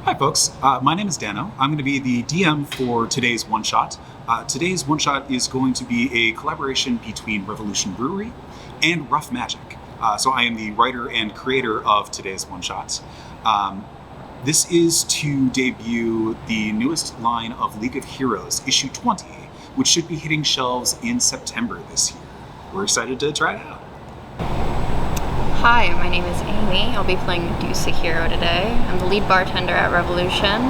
Hi folks, my name is Dano. I'm going to be the DM for today's one-shot. Today's one-shot is going to be a collaboration between Revolution Brewery and Rough Magic. So I am the writer and creator of today's one-shot. This is to debut the newest line of League of Heroes, issue 20, which should be hitting shelves in September this year. We're excited to try it out. Hi, my name is Amy. I'll be playing Medusa Hero today. I'm the lead bartender at Revolution,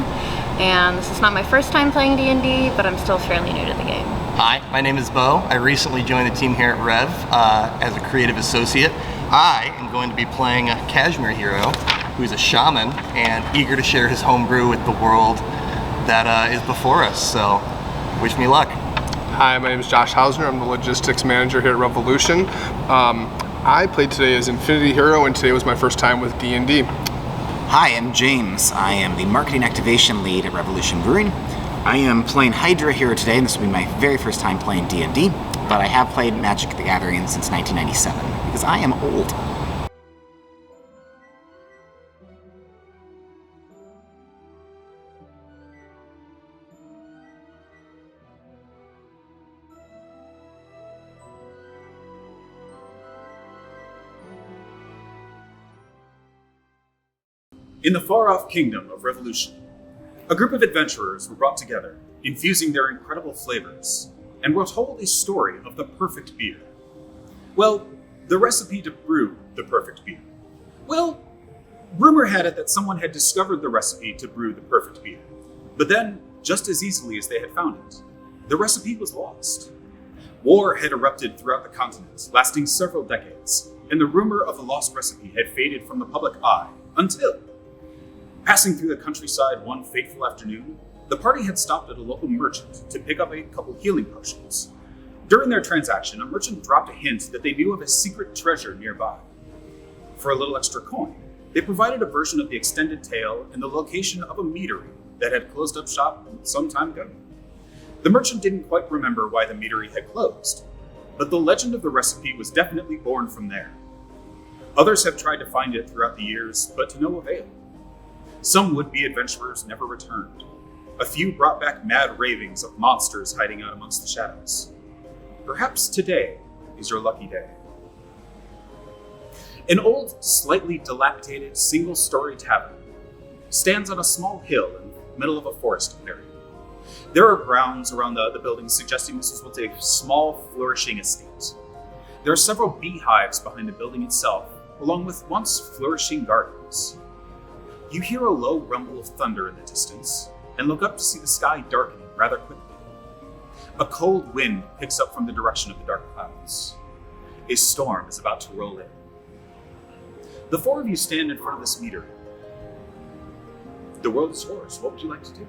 and this is not my first time playing D&D, but I'm still fairly new to the game. Hi, my name is Bo. I recently joined the team here at Rev as a creative associate. I am going to be playing a Cashmere Hero, who's a shaman and eager to share his homebrew with the world that is before us, so wish me luck. Hi, my name is Josh Hausner. I'm the logistics manager here at Revolution. I played today as Infinity Hero, and today was my first time with D&D. Hi, I'm James. I am the marketing activation lead at Revolution Brewing. I am playing Hydra Hero today, and this will be my very first time playing D&D, but I have played Magic the Gathering since 1997, because I am old. In the far-off kingdom of Revolution, a group of adventurers were brought together, infusing their incredible flavors, and were told a story of the perfect beer. Well, the recipe to brew the perfect beer. Well, rumor had it that someone had discovered the recipe to brew the perfect beer. But then, just as easily as they had found it, the recipe was lost. War had erupted throughout the continent, lasting several decades, and the rumor of the lost recipe had faded from the public eye until, passing through the countryside one fateful afternoon, the party had stopped at a local merchant to pick up a couple healing potions. During their transaction, a merchant dropped a hint that they knew of a secret treasure nearby. For a little extra coin, they provided a version of the extended tale and the location of a meadery that had closed up shop some time ago. The merchant didn't quite remember why the meadery had closed, but the legend of the recipe was definitely born from there. Others have tried to find it throughout the years, but to no avail. Some would-be adventurers never returned. A few brought back mad ravings of monsters hiding out amongst the shadows. Perhaps today is your lucky day. An old, slightly dilapidated, single-story tavern stands on a small hill in the middle of a forest area. There are grounds around the building suggesting this was once a small, flourishing estate. There are several beehives behind the building itself, along with once flourishing gardens. You hear a low rumble of thunder in the distance, and look up to see the sky darkening rather quickly. A cold wind picks up from the direction of the dark clouds. A storm is about to roll in. The four of you stand in front of this meadery. The world is yours. What would you like to do?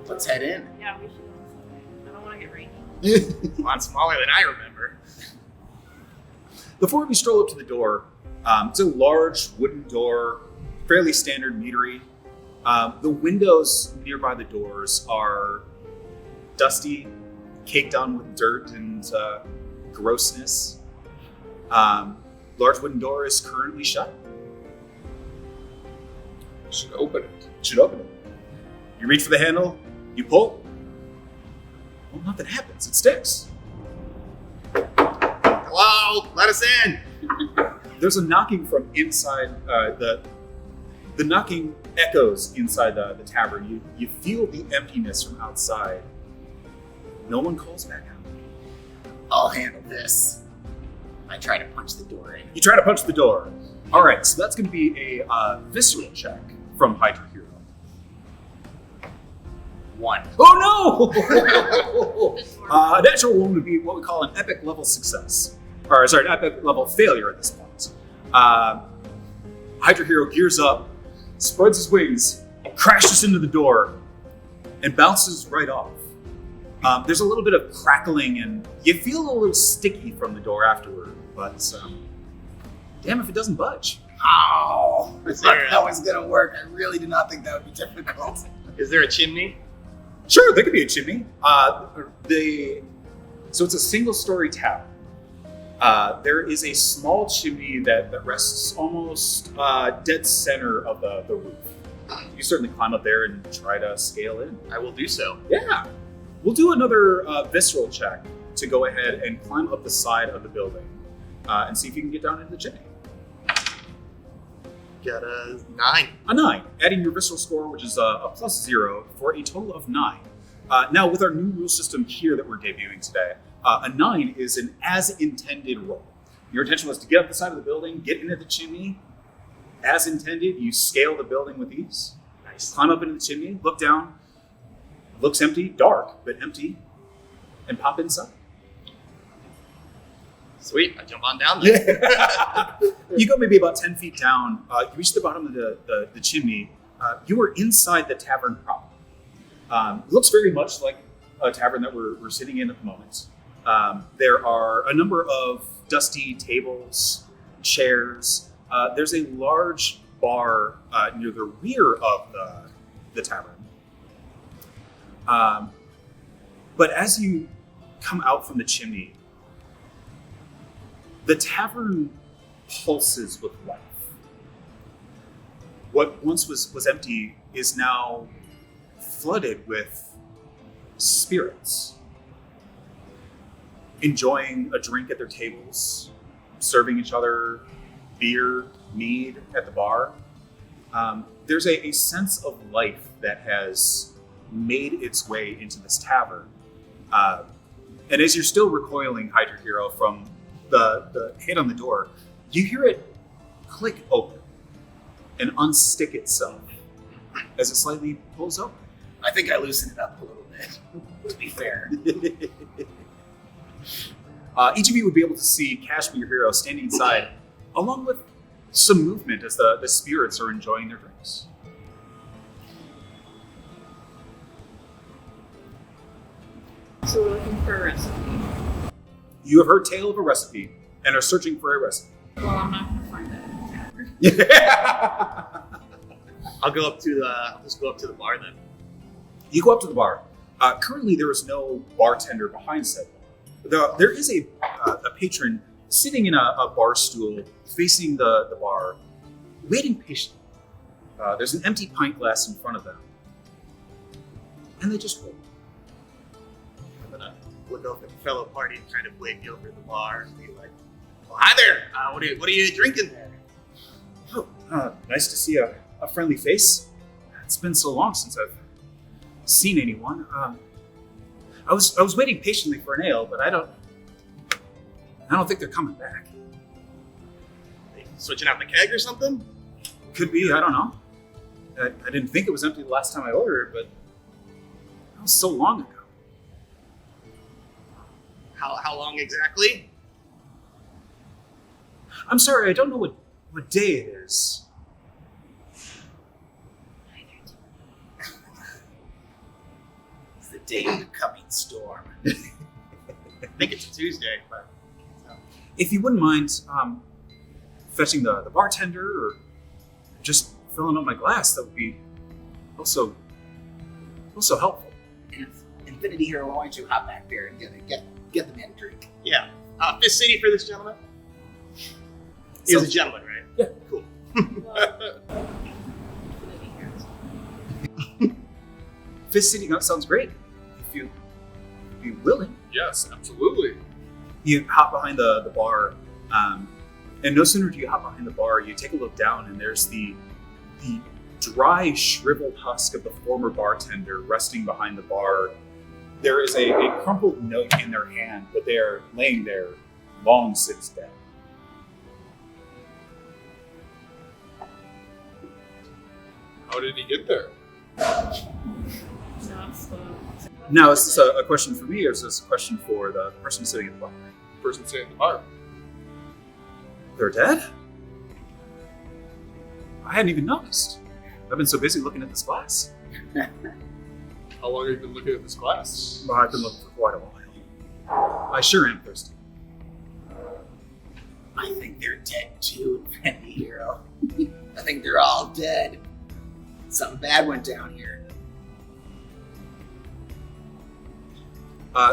Let's head in. Yeah, we should go. I don't want to get rainy. A lot smaller than I remember. The four of you stroll up to the door. It's a large wooden door, fairly standard meadery. The windows nearby the doors are dusty, caked on with dirt and grossness. Large wooden door is currently shut. Should open it. You reach for the handle, you pull. Well, nothing happens. It sticks. Hello, let us in. There's a knocking from inside. The knocking echoes inside the tavern. You feel the emptiness from outside. No one calls back out. I'll handle this. I try to punch the door in. You try to punch the door. All right, so that's going to be a visceral check from Hydra Hero. 1. Oh no! A natural one would be what we call an epic level success. Or sorry, an epic level failure at this point. Hydra Hero gears up, spreads his wings, crashes into the door, and bounces right off. There's a little bit of crackling, and you feel a little sticky from the door afterward, but damn if it doesn't budge. Oh, I thought that was gonna work. I really did not think that would be difficult. Is there a chimney? Sure, there could be a chimney. So it's a single-story tower. There is a small chimney that rests almost dead center of the roof. You can certainly climb up there and try to scale in. I will do so. Yeah. We'll do another visceral check to go ahead and climb up the side of the building and see if you can get down into the chimney. Got a 9. A 9, adding your visceral score, which is a +0, for a total of 9. Now, with our new rule system here that we're debuting today, a 9 is an as-intended roll. Your intention was to get up the side of the building, get into the chimney. As intended, you scale the building with ease. Nice. Climb up into the chimney, look down. Looks empty, dark, but empty. And pop inside. Sweet, I jump on down there. You go maybe about 10 feet down. You reach the bottom of the chimney. You are inside the tavern proper. It looks very much like a tavern that we're sitting in at the moment. There are a number of dusty tables, chairs. There's a large bar near the rear of the tavern. But as you come out from the chimney, the tavern pulses with life. What once was empty is now flooded with spirits, enjoying a drink at their tables, serving each other beer, mead at the bar. There's a sense of life that has made its way into this tavern. And as you're still recoiling, Hydra Hero, from the hit on the door, you hear it click open and unstick itself as it slightly pulls open. I think I loosened it up a little bit, to be fair. Each of you would be able to see Kashmir Hero standing inside, along with some movement as the spirits are enjoying their drinks. So we're looking for a recipe. You have heard tale of a recipe and are searching for a recipe. Well, I'm not going to find that in the tavern. I'll just go up to the bar then. You go up to the bar. Currently, there is no bartender behind said bar. There is a patron sitting in a bar stool facing the bar, waiting patiently. There's an empty pint glass in front of them. And they just wait. I'm gonna look over at the fellow party and kind of wave you over at the bar and be like, well, hi there, what are you drinking there? Oh, nice to see a friendly face. It's been so long since I've seen anyone. I was waiting patiently for an ale, but I don't think they're coming back. They switching out the keg or something? Could be, I don't know. I didn't think it was empty the last time I ordered, but that was so long ago. How long exactly? I'm sorry, I don't know what day it is. It's the day of the coming storm. I think it's a Tuesday, but If you wouldn't mind fetching the bartender or just filling up my glass, that would be also helpful. Infinity Hero, why don't you hop back there and get the man a drink? yeah. Fist City for this gentleman? He was a gentleman, right? Yeah. Cool. Fist City sounds great. If you'd be willing. Yes, absolutely. You hop behind the bar, and no sooner do you hop behind the bar, you take a look down, and there's the dry, shriveled husk of the former bartender resting behind the bar. There is a crumpled note in their hand, but they are laying there, long since dead. How did he get there? Now, is this a question for me, or is this a question for the person sitting at the bar? Person sitting at the bar. They're dead? I hadn't even noticed. I've been so busy looking at this glass. How long have you been looking at this glass? Well, I've been looking for quite a while. I sure am thirsty. I think they're dead too, Infinity Hero. I think they're all dead. Something bad went down here.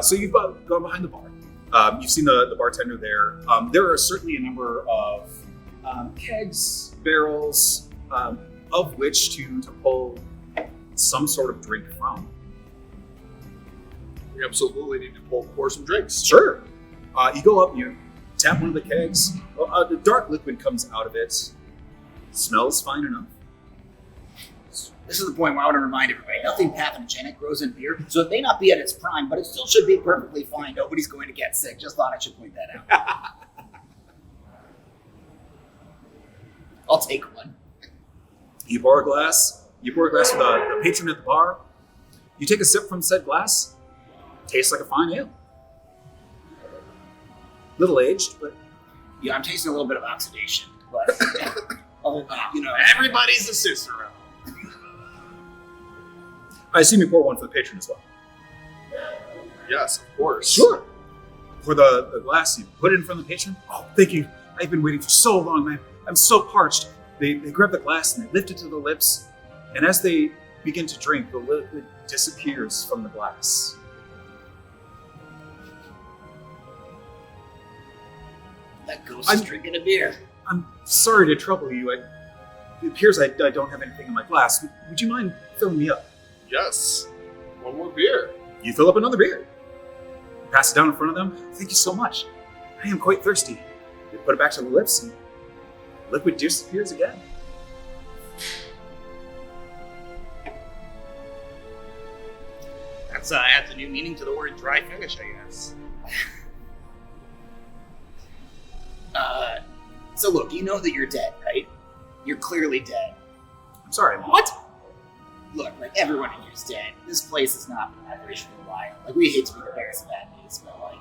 So you've gone behind the bar. You've seen the bartender there. There are certainly a number of kegs, barrels, of which to pull some sort of drink from. We absolutely need to pour some drinks. Sure. You go up, you tap one of the kegs. The dark liquid comes out of it. Smells fine enough. This is the point where I want to remind everybody, nothing pathogenic grows in beer, so it may not be at its prime, but it still should be perfectly fine. Nobody's going to get sick. Just thought I should point that out. I'll take one. You pour a glass. You pour a glass with the patron at the bar. You take a sip from said glass. Tastes like a fine ale. Little aged, but Yeah, I'm tasting a little bit of oxidation, but other than that, Everybody's a Cicero. I assume you pour one for the patron as well. Yes, of course. Sure. For the glass, you put it in front of the patron. Oh, thank you. I've been waiting for so long, man. I'm so parched. They grab the glass and they lift it to the lips, and as they begin to drink, the liquid disappears from the glass. that ghost is drinking a beer. I'm sorry to trouble you. It appears I don't have anything in my glass. Would you mind filling me up? Yes. One more beer. You fill up another beer. Pass it down in front of them. Thank you so much. I am quite thirsty. You put it back to the lips and liquid disappears again. That adds a new meaning to the word dry finish, I guess. So look, you know that you're dead, right? You're clearly dead. I'm sorry. What? Look, like everyone in here's dead. This place is not operational wild. Like we hate to be the bearers of bad news, but like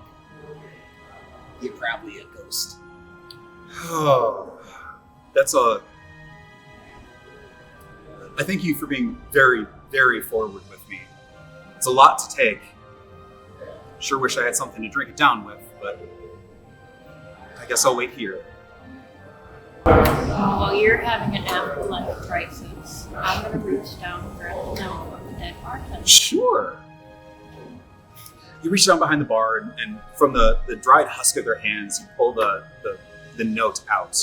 you're probably a ghost. Oh, that's a... I thank you for being very, very forward with me. It's a lot to take. Sure wish I had something to drink it down with, but I guess I'll wait here. While you're having an afterlife crisis, I'm going to reach down for a note from the dead bartender. Sure. You reach down behind the bar, and from the dried husk of their hands, you pull the note out.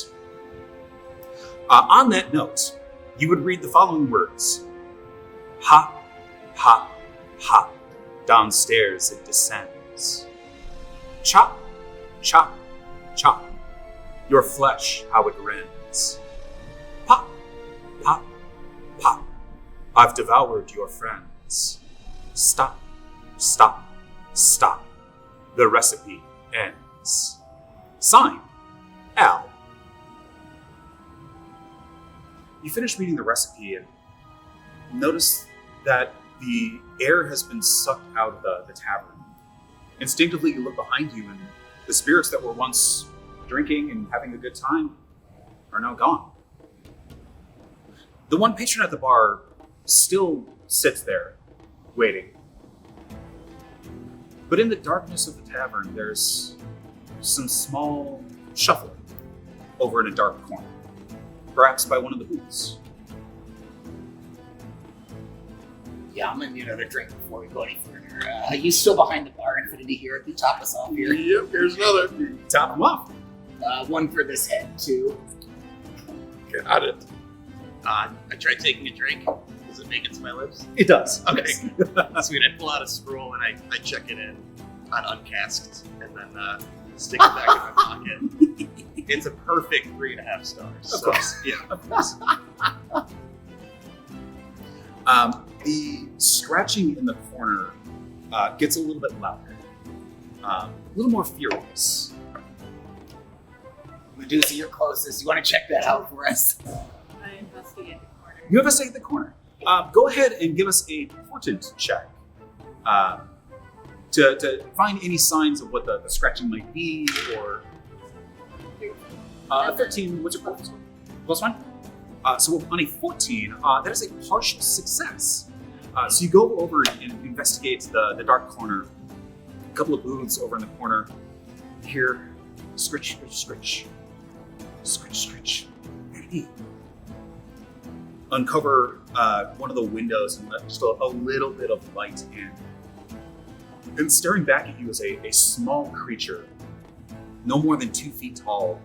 On that note, you would read the following words. Ha, ha, ha. Downstairs it descends. Chop, chop, chop. Your flesh, how it rends. Pop, pop, pop. I've devoured your friends. Stop, stop, stop. The recipe ends. Signed, Al. You finish reading the recipe and notice that the air has been sucked out of the tavern. Instinctively, you look behind you, and the spirits that were once drinking and having a good time are now gone. The one patron at the bar still sits there, waiting. But in the darkness of the tavern, there's some small shuffling over in a dark corner, perhaps by one of the booths. Yeah, I'm gonna need another drink before we go any further. You still behind the bar, Infinity here. Can you top us off here? Yep, here's another. Top them off. One for this head, too. Got it. I tried taking a drink. Does it make it to my lips? It does. Okay. Yes. Sweet. I pull out a scroll and I check it in on uncasked and then stick it back in my pocket. It's a perfect 3.5 stars. Of course. Yeah. Of course. The scratching in the corner gets a little bit louder, a little more furious. Medusa, you're closest. You want to check that out for us? I investigate the corner. You investigate the corner. Go ahead and give us a portent check to find any signs of what the scratching might be, or 13. What's your plus one? Plus one? So on a 14, that is a partial success. So you go over and investigate the dark corner. A couple of booths over in the corner. Here, scritch, scritch, scritch. Scritch, scritch. Uncover one of the windows and let just a little bit of light in. And staring back at you is a small creature, no more than 2 feet tall,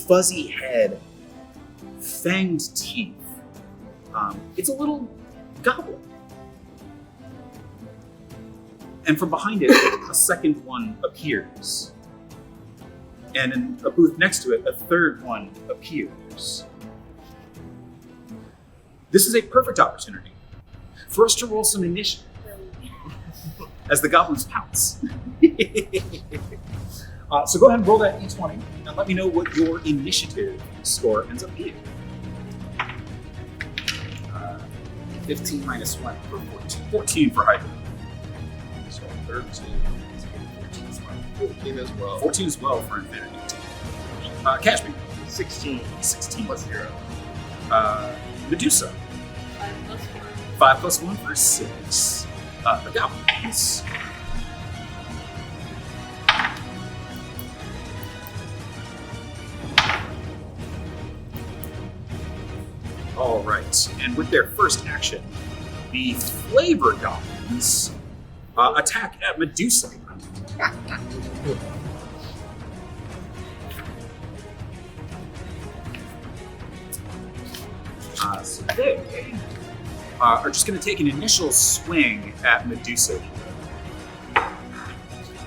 fuzzy head, fanged teeth. It's a little goblin. And from behind it, a second one appears. And in a booth next to it, a third one appears. This is a perfect opportunity for us to roll some initiative as the goblins pounce. So go ahead and roll that D20 and let me know what your initiative score ends up being. 15 minus 1 for 14. 14 for Hydra. So 13. 14 as well. 14 as well for Infinity. Cashmere. 16. 16. Plus 0. Medusa. 5 plus 1. 5 plus 1 for 6. The goblins. All right, and with their first action, the flavor goblins attack at Medusa. So they are just going to take an initial swing at Medusa.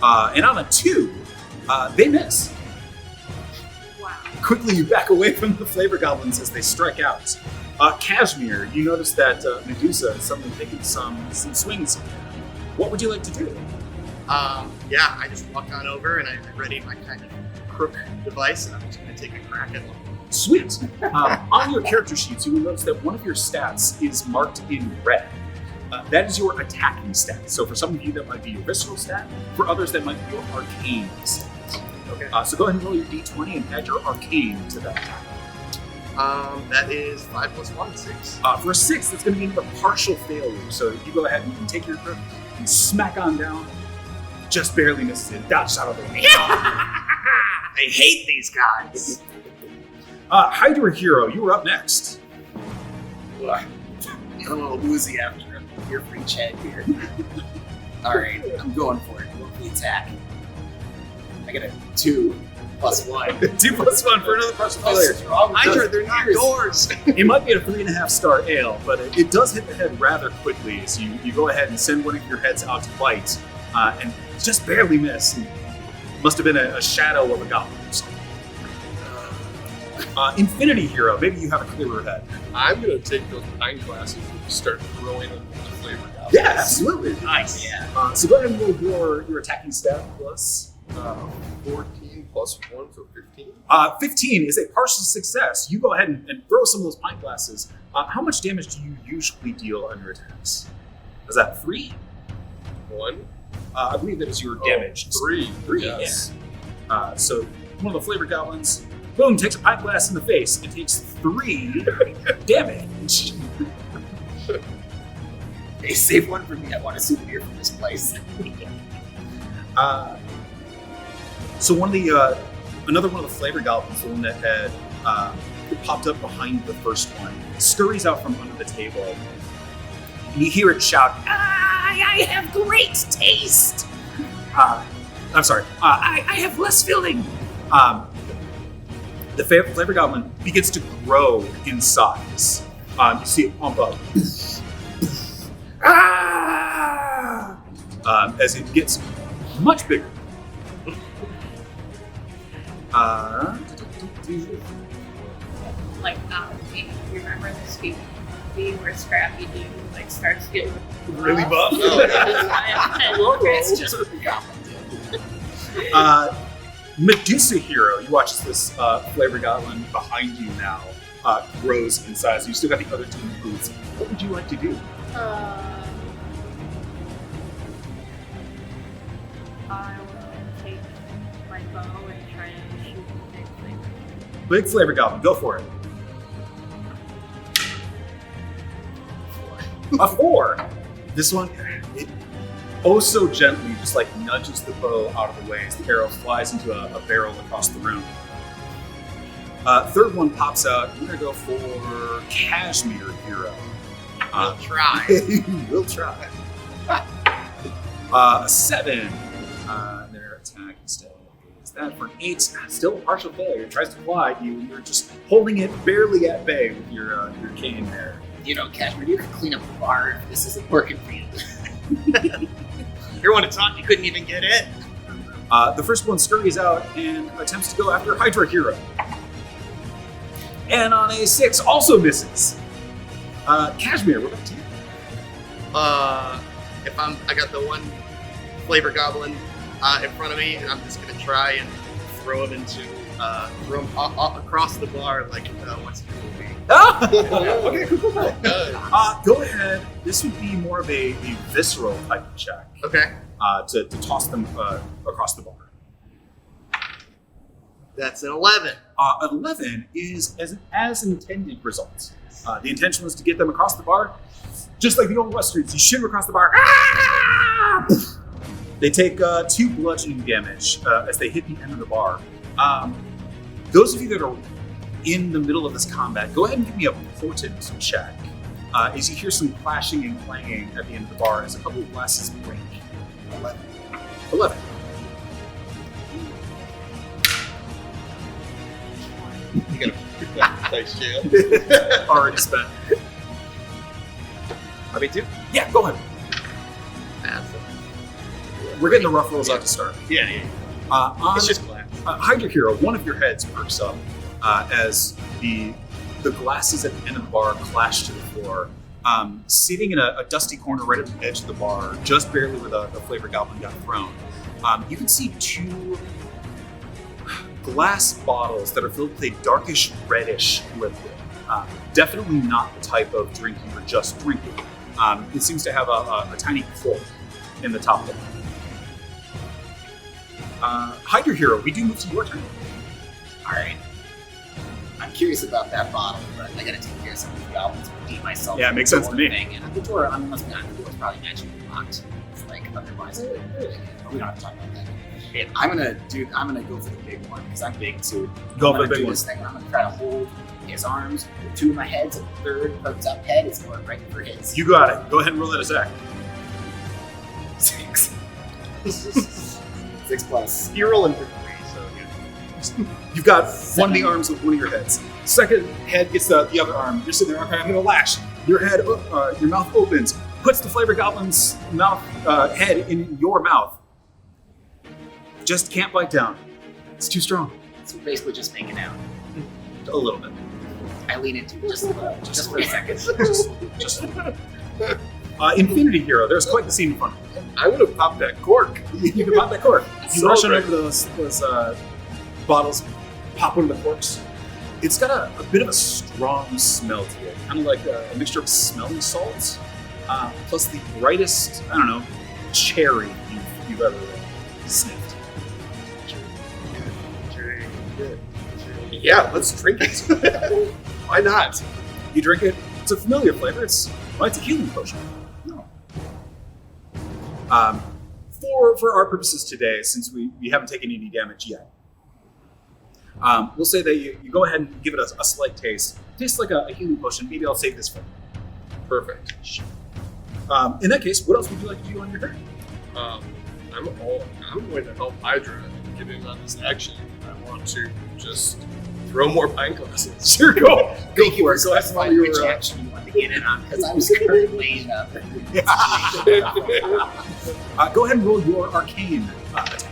And on a 2, they miss. Wow. Quickly, you back away from the flavor goblins as they strike out. Cashmere, you notice that Medusa is suddenly taking some swings. What would you like to do? Yeah, I just walk on over and I ready my kind of crook device, and I'm just going to take a crack at them. Sweet. On your character sheets, you will notice that one of your stats is marked in red. That is your attacking stat. So for some of you, that might be your visceral stat. For others, that might be your arcane stat. Okay. So go ahead and roll your d20 and add your arcane to that attack. That is 5 plus 1, 6. For a 6, that's going to be another partial failure. So you go ahead and take your crook and smack on down. Just barely misses it. Dodge out of the way. I hate these guys. Hydra Hero, you were up next. Get a little woozy after your free chat here. Alright, I'm going for it. Roll the attack. I get a 2 plus 1. 2 plus 1 for another partial failure. Hydra, they're not yours. It might be at a 3.5 star ale, but it does hit the head rather quickly as you go ahead and send one of your heads out to bite, and just barely miss. Must have been a shadow of a goblin or something. Infinity Hero, maybe you have a clearer head. I'm going to take those pine glasses and start throwing them with the flavor goblins. Yeah, absolutely. Nice. Yeah. So go ahead and roll your attacking stat plus. 14 plus 1, so 15. 15 is a partial success. You go ahead and throw some of those pint glasses. How much damage do you usually deal on your attacks? Is that 3? 1. I believe that is your damage. 3. 3, Yes. yeah. So one of the flavor goblins, boom, takes a pint glass in the face and takes 3 damage. Hey, save one for me. I want a souvenir from this place. So one of the another one of the flavor goblins, the one that had popped up behind the first one, scurries out from under the table. And you hear it shout, I have great taste! I'm sorry, I have less filling! The flavor goblin begins to grow in size. You see it pump up. As it gets much bigger. Like, you remember the Scooby movie where Scrappy Doo like starts getting Really buff? It's just Medusa Hero, you watch as this flavor goblin behind you now grows in size. You still got the other two booths. What would you like to do? I will take my bow and try to shoot the big thing. Big flavor goblin, go for it. 4. A 4. This one, it oh so gently just like nudges the bow out of the way as the arrow flies into a barrel across the room. Third one pops out. I'm gonna go for Cashmere Hero. I'll try. We'll try. A 7. Their attack instead is that for an 8. Still a partial failure. It tries to fly. You're just holding it barely at bay with your cane there. You know, Cashmere, you could clean up the bar if this isn't working for you. You want to talk? You couldn't even get in. The first one scurries out and attempts to go after Hydra Hero. And on a 6, also misses. Cashmere, we're back to you. I got the one flavor goblin in front of me, and I'm just gonna try and throw him across the bar like what's the movie? Okay, cool. Go ahead. This would be more of a visceral type of check. Okay. To toss them across the bar. That's an 11. 11 is as intended results. The intention was to get them across the bar, just like the old westerns. You shoot them across the bar. Ah! They take 2 bludgeoning damage as they hit the end of the bar. Those of you that are in the middle of this combat, go ahead and give me a portent check. As you hear some clashing and clanging at the end of the bar as a couple of glasses break. 11. You got a dice jail. Already spent. I mean, too. Yeah, go ahead. We're getting the rough rolls out to start. Yeah. On It's just glass. Hydra Hero, one of your heads perks up as the glasses at the end of the bar clash to the floor. Sitting in a dusty corner right at the edge of the bar, just barely where the flavor goblin got thrown, you can see 2 glass bottles that are filled with a darkish reddish liquid. Definitely not the type of drink you were just drinking. It seems to have a tiny cork in the top of it. Hydra Hero, we do move to your turn. Alright. I'm curious about that bottle, but I gotta take care of some of these goblins and redeem myself. Yeah, it makes sense to me. Thing. And the door, the door's probably magically locked. Like, otherwise, we don't have to talk about that. I'm gonna go for the big one, because I'm big too. Go I'm for the gonna big do one. this thing where I'm gonna try to hold his arms with 2 of my heads, and the third comes up head is going right for his. You got it. Go ahead and roll that attack. 6. 6 plus. You're rolling for 3, so good. You've got one of the arms with one of your heads. Second head gets the other arm. You're sitting there, okay, I'm gonna lash. Your mouth opens, puts the flavor goblin's head in your mouth. Just can't bite down. It's too strong. So basically just making out. A little bit. I lean into it just a little, just for a second. Just Infinity Hero, there's quite the scene in front of you. I would have popped that cork. You can pop that cork. You rush on Celebrate. over those bottles, pop one of the corks. It's got a bit of a strong smell to it, kind of like a mixture of smelling salts, plus the brightest, I don't know, cherry you've ever sniffed. Yeah, let's drink it. Why not? You drink it, it's a familiar flavor, it's a healing potion. For our purposes today, since we haven't taken any damage yet, we'll say that you go ahead and give it a slight taste. Tastes like a healing potion. Maybe I'll save this for you. Perfect. In that case, what else would you like to do on your turn? I'm going to help Hydra get in on this action. I want to just throw more pine glasses. Sure, go Thank you for for it. Go ahead and roll specifying your, which action you want to get in on, because I was currently in a go ahead and roll your arcane attack.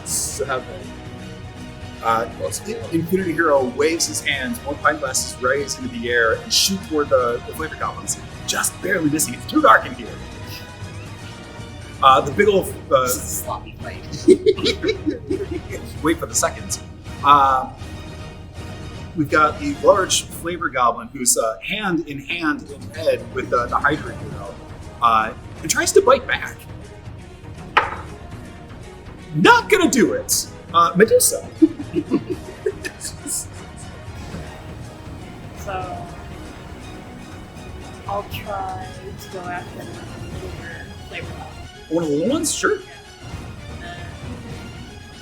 7. Infinity Hero waves his hands, more pine glasses raise into the air and shoot toward the flavor goblins, just barely missing. It's too dark in here. The big old this is a sloppy fight. wait for the seconds. We've got the large flavor goblin who's hand in head with the Hydra Hero and tries to bite back. Not gonna do it. Medusa. So I'll try to go after the liver flavor bottle. One of the little ones? Sure. And then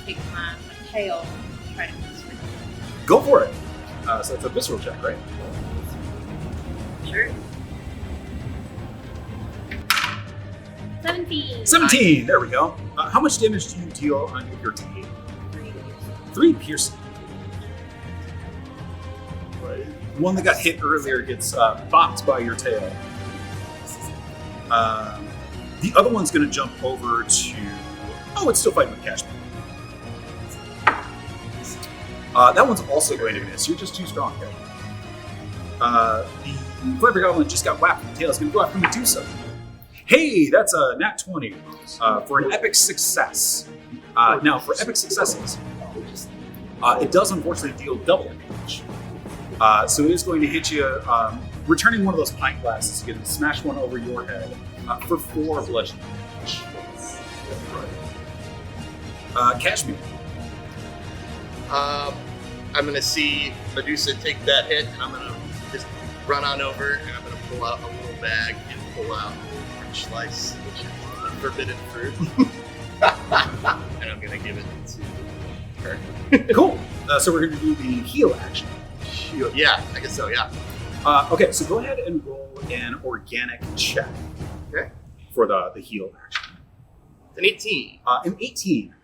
take my tail and try to piece it. Go for it. So it's a visceral check, right? Sure. 17. 17. There we go. How much damage do you deal on your tail? 3 piercing. The one that got hit earlier gets bopped by your tail. The other one's going to jump over to... Oh, it's still fighting with Cashmere. That one's also going to miss. You're just too strong here. The Flavor Goblin just got whacked in the tail. It's going to go after Medusa. Hey, that's a nat 20 for an epic success. Now, for epic successes, it does unfortunately deal double damage. So it is going to hit you, returning one of those pint glasses, you're going to smash one over your head for 4 bludgeoning damage. Cashmere. I'm gonna see Medusa take that hit, and I'm gonna just run on over, and I'm gonna pull out a little bag and pull out a orange slice, which is forbidden fruit, and I'm gonna give it to her. Cool. So we're going to do the heal action. Yeah, I guess so. Yeah. Okay, so go ahead and roll an organic check. Okay. For the heal action. It's an 18. An 18.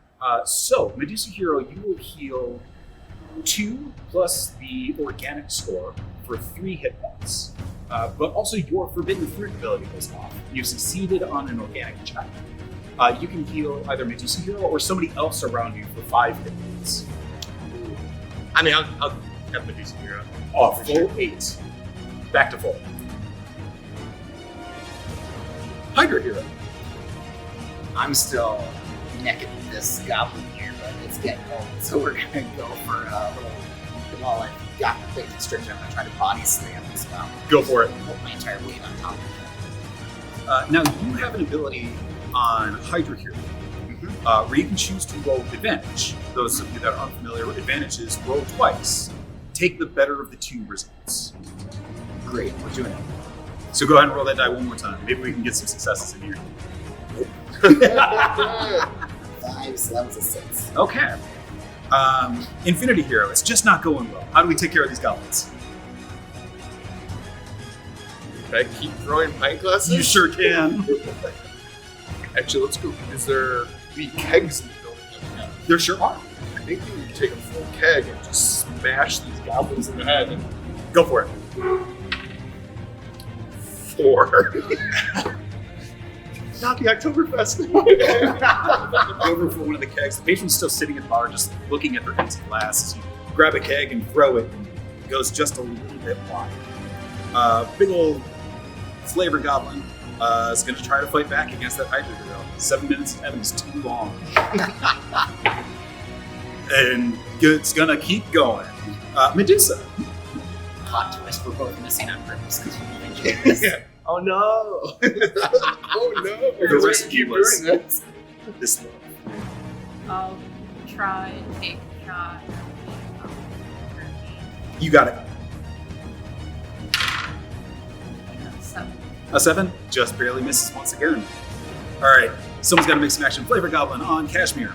So, Medusa Hero, you will heal 2 plus the organic score for 3 hit points. But also your Forbidden Fruit ability goes off. You've succeeded on an organic check. You can heal either Medusa Hero or somebody else around you for 5 hit points. I mean, I'll have Medusa Hero. Oh, full 8. Back to full. Hydra Hero. I'm still necking this goblin here, but it's getting old, so we're gonna go for a little. While I've got the big constriction, I'm gonna try to body slam this goblin. Go for it. Put my entire weight on top of it. Now, you have an ability on Hydra Hero where you can choose to roll with advantage. Those of you that are unfamiliar with advantages, roll twice. Take the better of the 2 results. Great, we're doing it. So go ahead and roll that die one more time. Maybe we can get some successes in here. 5, so that was a 6. Okay. Infinity Hero, it's just not going well. How do we take care of these goblins? Can I keep throwing pint glasses? You sure can. Actually, let's go. Is there any kegs in the building? There sure are. I think we can take a full keg and just smash these goblins in the head. Go for it. 4. Not the Oktoberfest. Over for one of the kegs. The patron's still sitting at the bar, just looking at their empty glass. As you grab a keg and throw it, and it goes just a little bit wide. Big old flavor goblin is going to try to fight back against that Hydra Hero. 7 minutes of heaven is too long. And it's going to keep going. Medusa. Plot twist, we're both missing on purpose because we enjoy this. Oh no! Oh no! The rest of you was doing this. this low. I'll try and take a shot. You got it. 7. A 7 just barely misses once again. All right, someone's got to make some action. Flavor Goblin on Cashmere.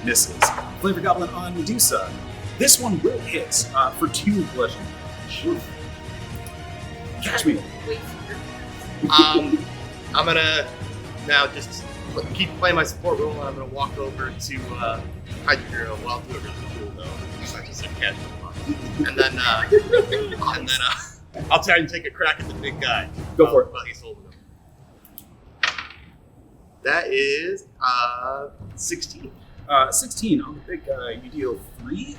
Misses. Flavor Goblin on Medusa. This one will hit for 2 bludgeoning damage. Cashmere. I'm gonna now just keep playing my support role, and I'm gonna walk over to Hydra Hero. Well, I'll do it really cool though. It's not just a casual one. And then I'll try and take a crack at the big guy. Go for it. While he's holding him. That is 16. 16 on the big guy. You deal 3.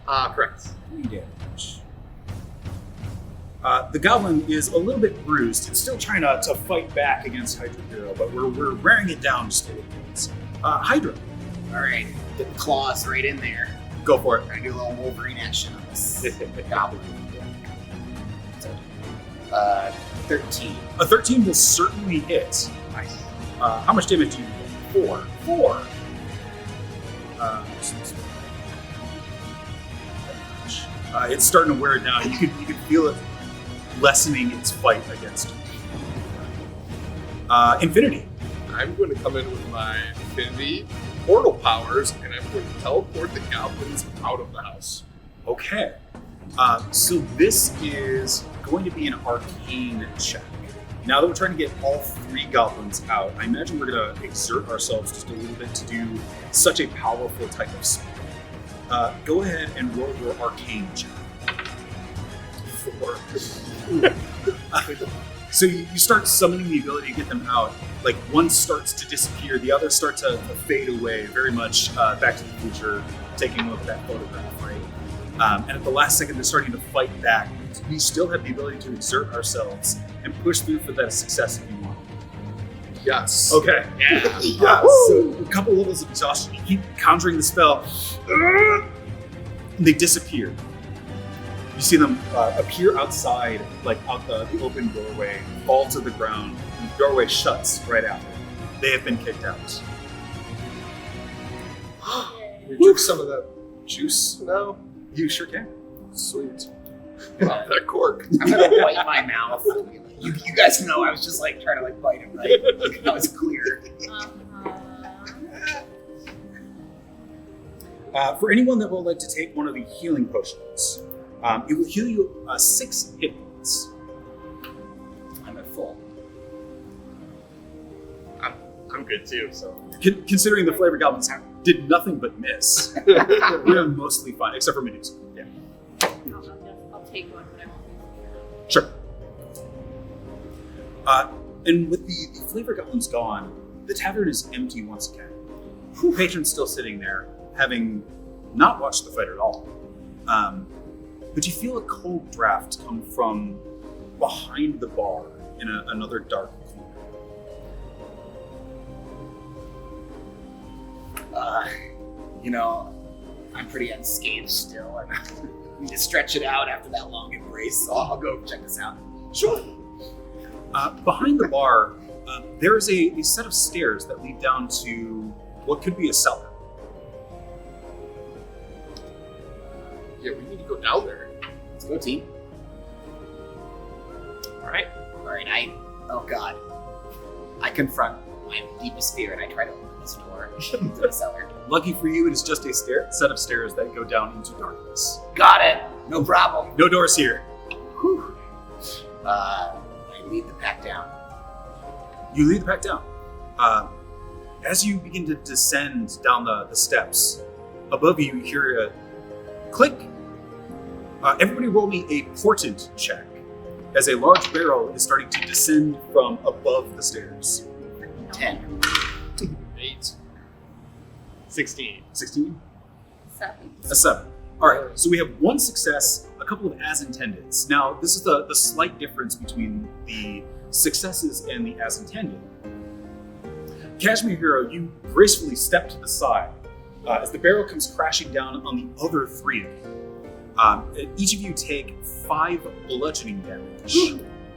Correct. 3 damage. The goblin is a little bit bruised. It's still trying to fight back against Hydra Hero, but we're wearing it down just a little bit. Hydra. All right, get the claws right in there. Go for it. We're gonna do a little Wolverine action on this goblin. So, 13. A 13 will certainly hit. Nice. How much damage do you get? 4. 4. It's starting to wear it down. You could feel it lessening its fight against it. Infinity. I'm going to come in with my Infinity portal powers, and I'm going to teleport the goblins out of the house. Okay. So this is going to be an arcane check. Now that we're trying to get all 3 goblins out, I imagine we're going to exert ourselves just a little bit to do such a powerful type of spell. Go ahead and roll your arcane check. 4. So you start summoning the ability to get them out. Like, one starts to disappear, the others start to fade away, very much Back to the Future, taking a look at that photograph, right? And at the last second, they're starting to fight back. We still have the ability to exert ourselves and push through for that success if you want. Yes. Okay. Yeah. So a couple levels of exhaustion. You keep conjuring the spell. And they disappear. You see them appear outside, like out the open doorway, fall to the ground, and the doorway shuts right after. They have been kicked out. We drink some of that juice now. You sure can. Sweet. Pop that cork. I'm gonna bite my mouth. You guys know I was just like trying to like bite him, right? Like, that was clear. For anyone that would like to take one of the healing potions, it will heal you 6 hit points. I'm at full. I'm good too, so. Considering the flavor goblins did nothing but miss, we're mostly fine, except for Medusa. Yeah. I'll take one, but I won't. Sure. And with the flavor goblins gone, the tavern is empty once again. Patrons still sitting there, having not watched the fight at all. But you feel a cold draft come from behind the bar in another dark corner. I'm pretty unscathed still, and I need to stretch it out after that long embrace, so I'll go check this out. Sure. Behind the bar, there is a set of stairs that lead down to what could be a cellar. Yeah, we need to go down there. Let's go, team. Alright. Oh god. I confront my deepest fear and I try to open this door to the cellar. Lucky for you, it is just a set of stairs that go down into darkness. Got it! No problem. No doors here. Whew. I lead the pack down. You lead the pack down. As you begin to descend down the steps, above you, you hear a click. Everybody roll me a portent check, as a large barrel is starting to descend from above the stairs. 10. 8. 16. 16? 7. A 7. All right, so we have 1 success, a couple of as intendeds. Now, this is the slight difference between the successes and the as intended. Cashmere Hero, you gracefully step to the side as the barrel comes crashing down on the other 3 of you. Each of you take 5 bludgeoning damage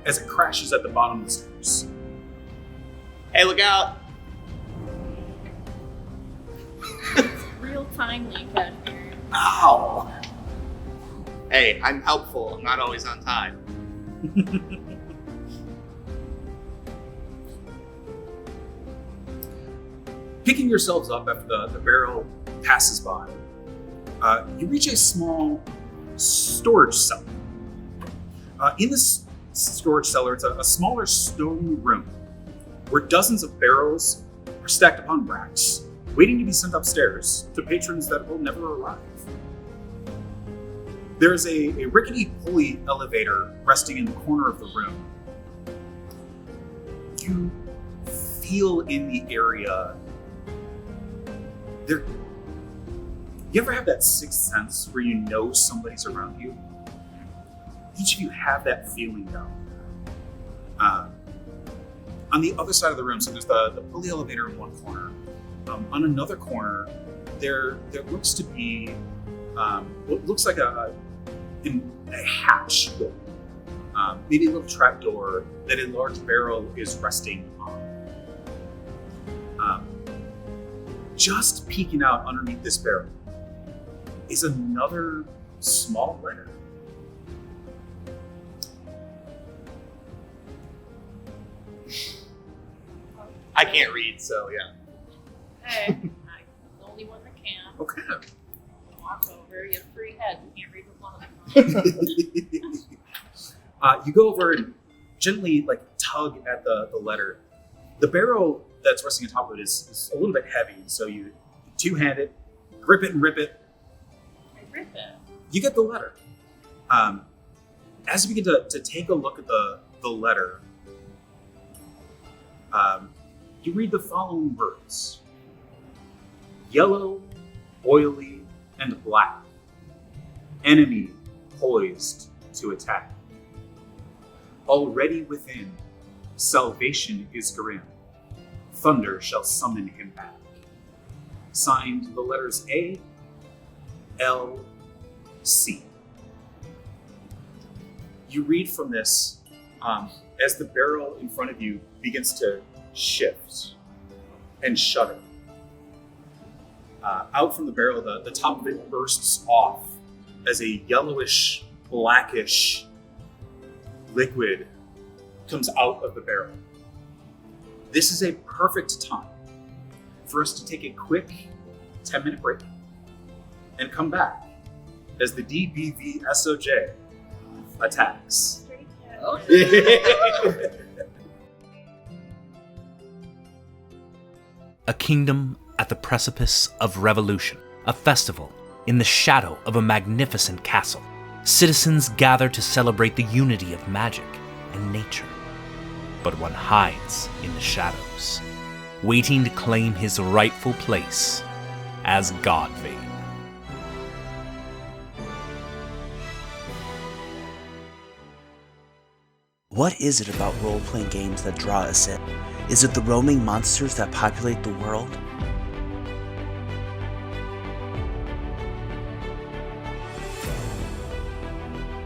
as it crashes at the bottom of the stairs. Hey, look out! Real timely, Cashmere. Ow! Hey, I'm helpful. I'm not always on time. Picking yourselves up after the barrel passes by, you reach a small storage cellar. In this storage cellar, it's a smaller stone room where dozens of barrels are stacked upon racks, waiting to be sent upstairs to patrons that will never arrive. There's a rickety pulley elevator resting in the corner of the room. You feel in the area. You ever have that sixth sense where you know somebody's around you? Each of you have that feeling down there. On the other side of the room, so there's the pulley elevator in one corner. On another corner, there looks to be what looks like a hatch door. Maybe a little trap door that a large barrel is resting on. Just peeking out underneath this barrel is another small letter. I can't read, so yeah. Hey, I'm the only one that can. Okay. Walk over, you have 3 heads, you can't read with one of them. You go over and gently like tug at the letter. The barrel that's resting on top of it is a little bit heavy, so you two-hand it, grip it and rip it. I rip it. You get the letter. As you begin to take a look at the letter, you read the following words. Yellow, oily, and black. Enemy poised to attack. Already within, salvation is grim. Thunder shall summon him back. Signed the letters A, L, C. You read from this as the barrel in front of you begins to shift and shudder. Out from the barrel, the top of it bursts off as a yellowish, blackish liquid comes out of the barrel. This is a perfect time for us to take a quick 10-minute break and come back as the DBV SOJ attacks. A kingdom at the precipice of revolution, a festival in the shadow of a magnificent castle. Citizens gather to celebrate the unity of magic and nature. But one hides in the shadows, waiting to claim his rightful place as Godvane. What is it about role-playing games that draw us in? Is it the roaming monsters that populate the world?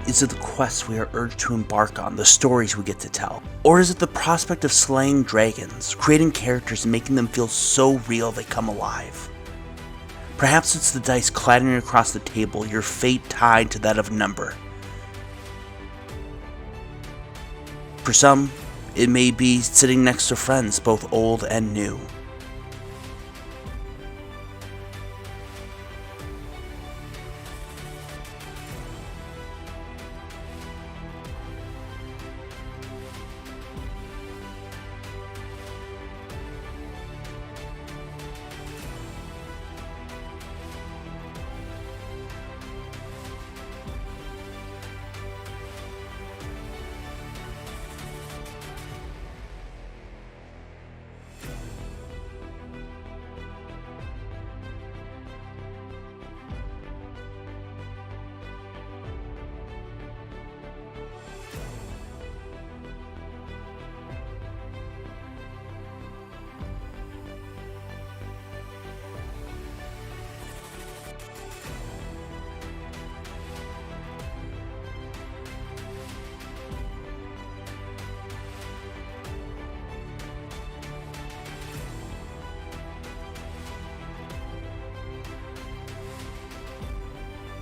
Is it the quests we are urged to embark on, the stories we get to tell? Or is it the prospect of slaying dragons, creating characters and making them feel so real they come alive? Perhaps it's the dice clattering across the table, your fate tied to that of a number. For some, it may be sitting next to friends, both old and new.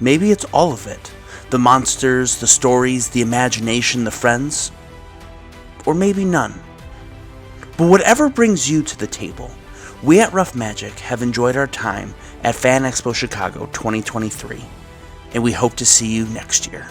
Maybe it's all of it. The monsters, the stories, the imagination, the friends. Or maybe none. But whatever brings you to the table, we at Rough Magic have enjoyed our time at Fan Expo Chicago 2023, and we hope to see you next year.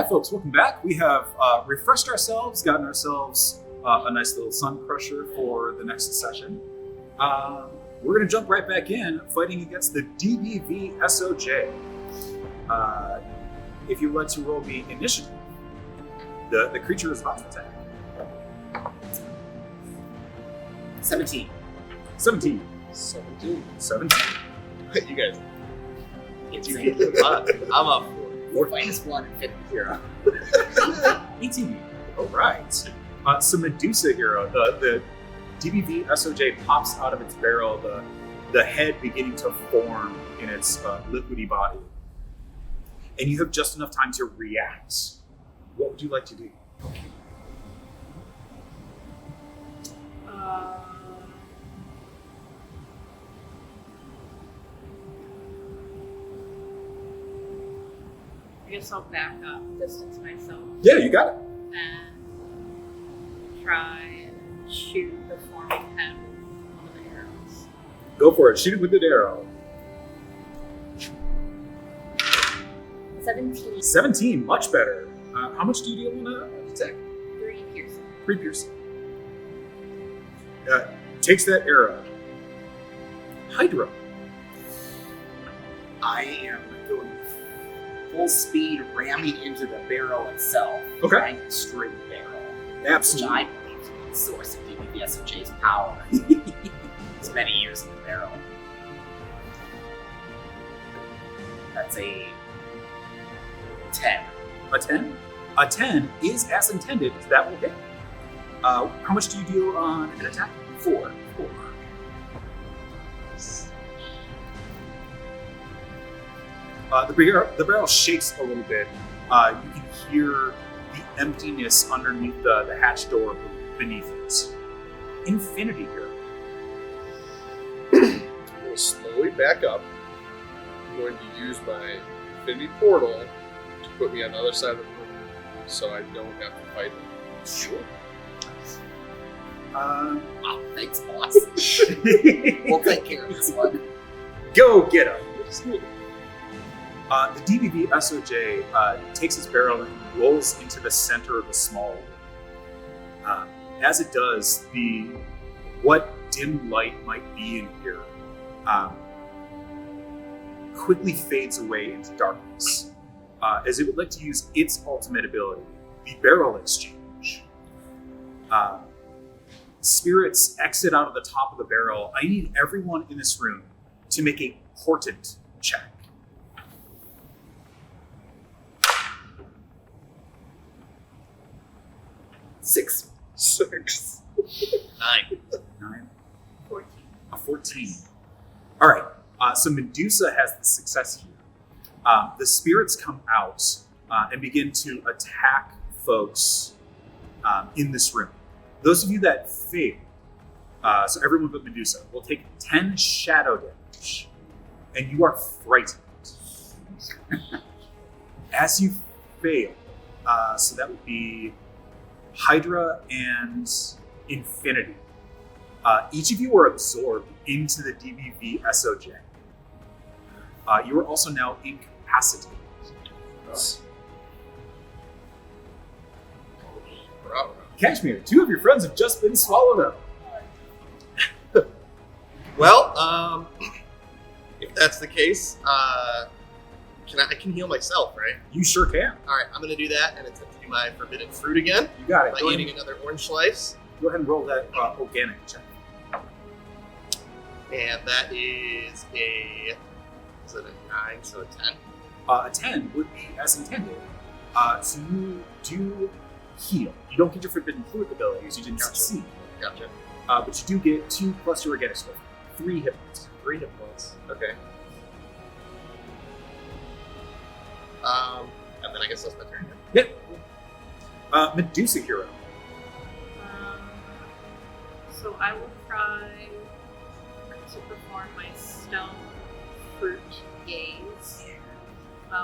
folks, welcome back. We have refreshed ourselves, gotten ourselves a nice little sun crusher for the next session. We're going to jump right back in, fighting against the DBV SOJ. If you'd like to roll the initiative, the creature is about to attack. 17. 17. 17. 17. You guys. It's I'm up for it. More finest blood and 50 hero. 18. All right. So Medusa Hero, the DBV SOJ pops out of its barrel, the head beginning to form in its liquidy body. And you have just enough time to react. What would you like to do? I guess I'll back up, distance myself, Yeah, you got it. and try and shoot the forming head with one of the arrows. Go for it. Shoot it with the arrow. 17. 17, much better. How much do you deal on an attack? 3 piercing. 3 piercing. Takes that arrow. Hydra. I am going full speed ramming into the barrel itself. Okay. Trying to destroy the barrel. Absolutely. Which I believe to be the source of DBV SOJ's power. It's many years in the barrel. That's a 10. A 10? A 10 is as intended. That will hit. How much do you deal on an attack? 4. The barrel shakes a little bit. You can hear the emptiness underneath the hatch door beneath it. Infinity here. I'm going to slowly back up. I'm going to use my infinity portal to put me on the other side of the room so I don't have to fight him. Sure. Oh, thanks, boss. We'll take care of this one. Go get him. The DBV SOJ takes its barrel and rolls into the center of the small room. As it does, what dim light might be in here quickly fades away into darkness, as it would like to use its ultimate ability, the barrel exchange. Spirits exit out of the top of the barrel. I need everyone in this room to make a portent check. Six. 9. 14. A 14. All right. So Medusa has the success here. The spirits come out and begin to attack folks in this room. Those of you that fail, so everyone but Medusa, will take 10 shadow damage, and you are frightened. As you fail, so that would be Hydra and Infinity. Each of you are absorbed into the DBV SOJ. You are also now incapacitated. Bravo. Kashmir, 2 of your friends have just been swallowed up. Well, if that's the case, I can heal myself, right? You sure can. All right, I'm going to do that and attempt to do my forbidden fruit again You got it. by Go eating ahead, another orange slice. go ahead and roll that organic check. And that is a 9, so a 10. A 10 would be as intended. So you do heal. You don't get your forbidden fluid abilities. You didn't Gotcha. succeed. Gotcha. But you do get 2 plus your organic stuff. 3 hit points. 3 hit points. Okay. And then I guess that's my turn. Yep. Medusa Hero. So I will try to perform my stone fruit gaze.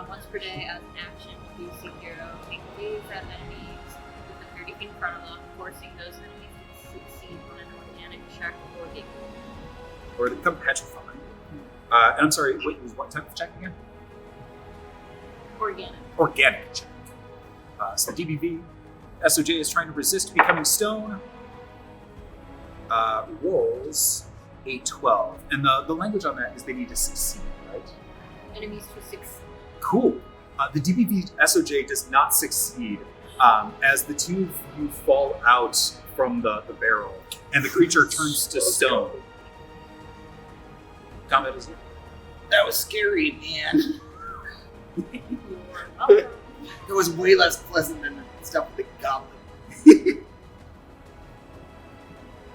Once per day as an action, Medusa Hero make a gaze at enemies within 30 feet in front of them, forcing those enemies to succeed on an organic check or gaze. Or to become petrified. And I'm sorry, what type of check again? Organic. Organic check. So the DBV SOJ is trying to resist becoming stone. Rolls a 12. And the language on that is they need to succeed, right? Enemies to succeed. Cool. The DBV SOJ does not succeed as the two of you fall out from the barrel and the creature turns to stone. Combat is That was scary, man. Welcome. It was way less pleasant than the stuff with the goblin.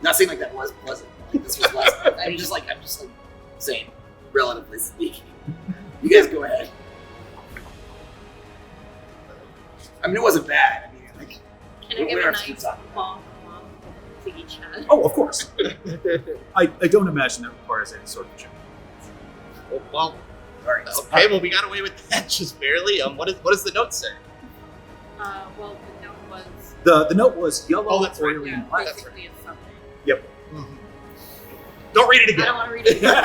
Not saying like that was pleasant. Like, this was less. I'm just like saying, relatively speaking. You guys go ahead. I mean, it wasn't bad. I mean, like, Can I give what a else can we nice talk about? bonk to each head? Oh, of course. I don't imagine that requires any sort of check. Well, All right. okay, well, we got away with that just barely. What does the note say? Well, the note was The note was yellow, Oh, that's right, oily, yeah, and black. basically it's something. Yep. Mm-hmm. Don't read it I again. don't want to read it again.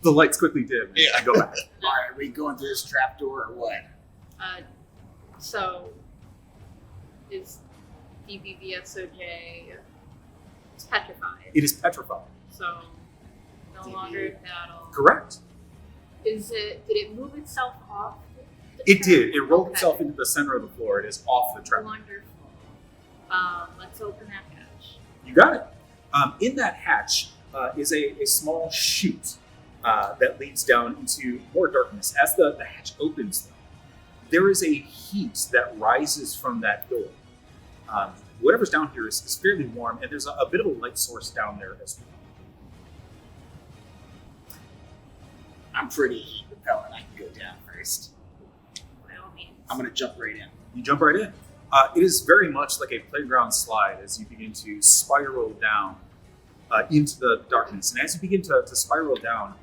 The lights quickly dim. Yeah. And go back. All right, are we going through this trapdoor or what? So is DBVSOJ it's petrified. It is petrified. So no longer in battle. Correct. Did it move itself off? the It trap? did. It rolled Okay. itself into the center of the floor. It is off the trap. Wonderful. Let's open that hatch. You got it. In that hatch is a small chute that leads down into more darkness. As the hatch opens, though, there is a heat that rises from that door. Whatever's down here is fairly warm, and there's a bit of a light source down there as well. I'm pretty heat repellent. I can go down first. By all means. I'm gonna jump right in. You jump right in. It is very much like a playground slide as you begin to spiral down into the darkness. And as you begin to spiral down,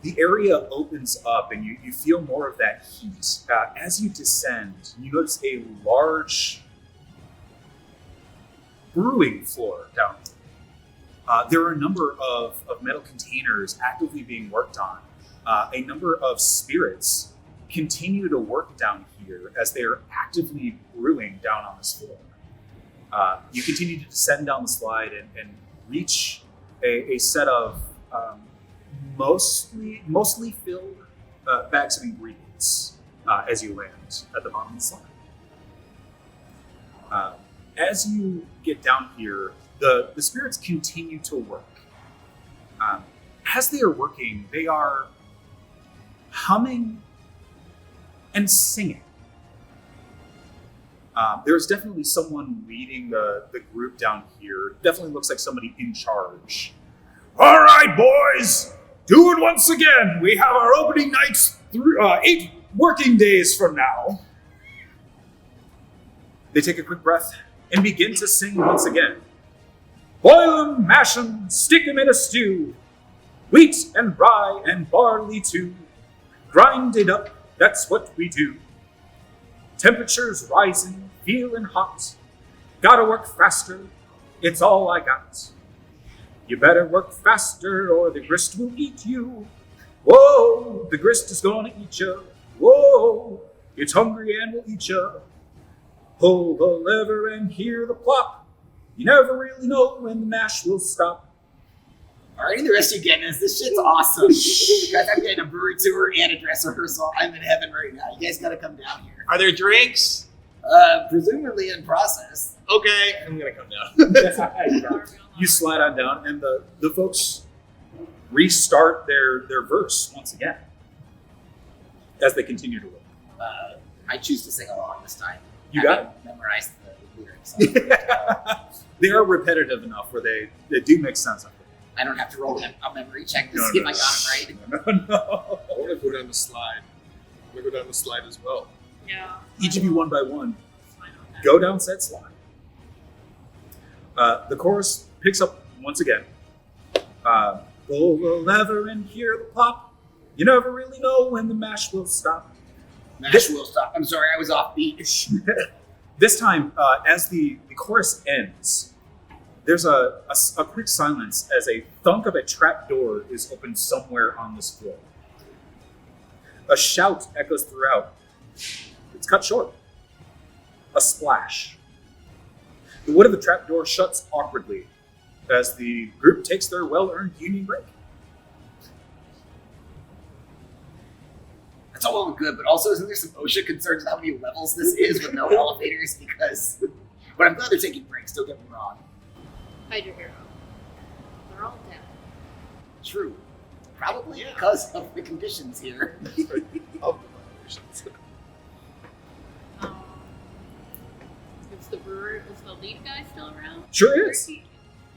the area opens up and you feel more of that heat. As you descend, you notice a large brewing floor down there. There are a number of metal containers actively being worked on. A number of spirits continue to work down here as they are actively brewing down on this floor. You continue to descend down the slide and reach a set of mostly filled bags of ingredients as you land at the bottom of the slide. As you get down here, the spirits continue to work. As they are working, they are humming and singing. There's definitely someone leading the group down here. Definitely looks like somebody in charge. All right, boys, do it once again. We have our opening nights 8 working days from now. They take a quick breath and begin to sing once again. Boil 'em, mash 'em, stick 'em in a stew. Wheat and rye and barley too. Grind it up, that's what we do. Temperatures rising, feeling hot. Gotta work faster, it's all I got. You better work faster or the grist will eat you. Whoa, the grist is gonna eat you. Whoa, it's hungry and will eat you. Pull the lever and hear the plop. You never really know when the mash will stop. Alrighty, the rest of you getting this. This shit's awesome. Guys, I'm getting a brewery tour and a dress rehearsal. I'm in heaven right now. You guys gotta come down here. Are there drinks? Presumably in process. Okay, I'm gonna come down. You slide on down, and the folks restart their verse once again as they continue to work. I choose to sing along this time. You got it. Memorize the lyrics. They are repetitive enough where they do make sense. I don't have to roll a memory check to No, see no. if I got them right. No. I want to go down the slide. I want to go down the slide as well. Yeah. Each of you, one by one, Fine on that. go down said slide. The chorus picks up once again. Pull the lever and hear the pop. You never really know when the mash will stop. Mash will stop. I'm sorry, I was off beat. This time, as the chorus ends, there's a quick silence as a thunk of a trap door is opened somewhere on this floor. A shout echoes throughout. It's cut short. A splash. The wood of the trapdoor shuts awkwardly as the group takes their well-earned union break. That's all well and good, but also isn't there some OSHA concerns with how many levels this is with no elevators? Because, but I'm glad they're taking breaks. Don't get me wrong. Hydra Hero. They're all dead. True. Probably because of the conditions here. Of the violations. Is the brewer, is the lead guy still around? Sure is.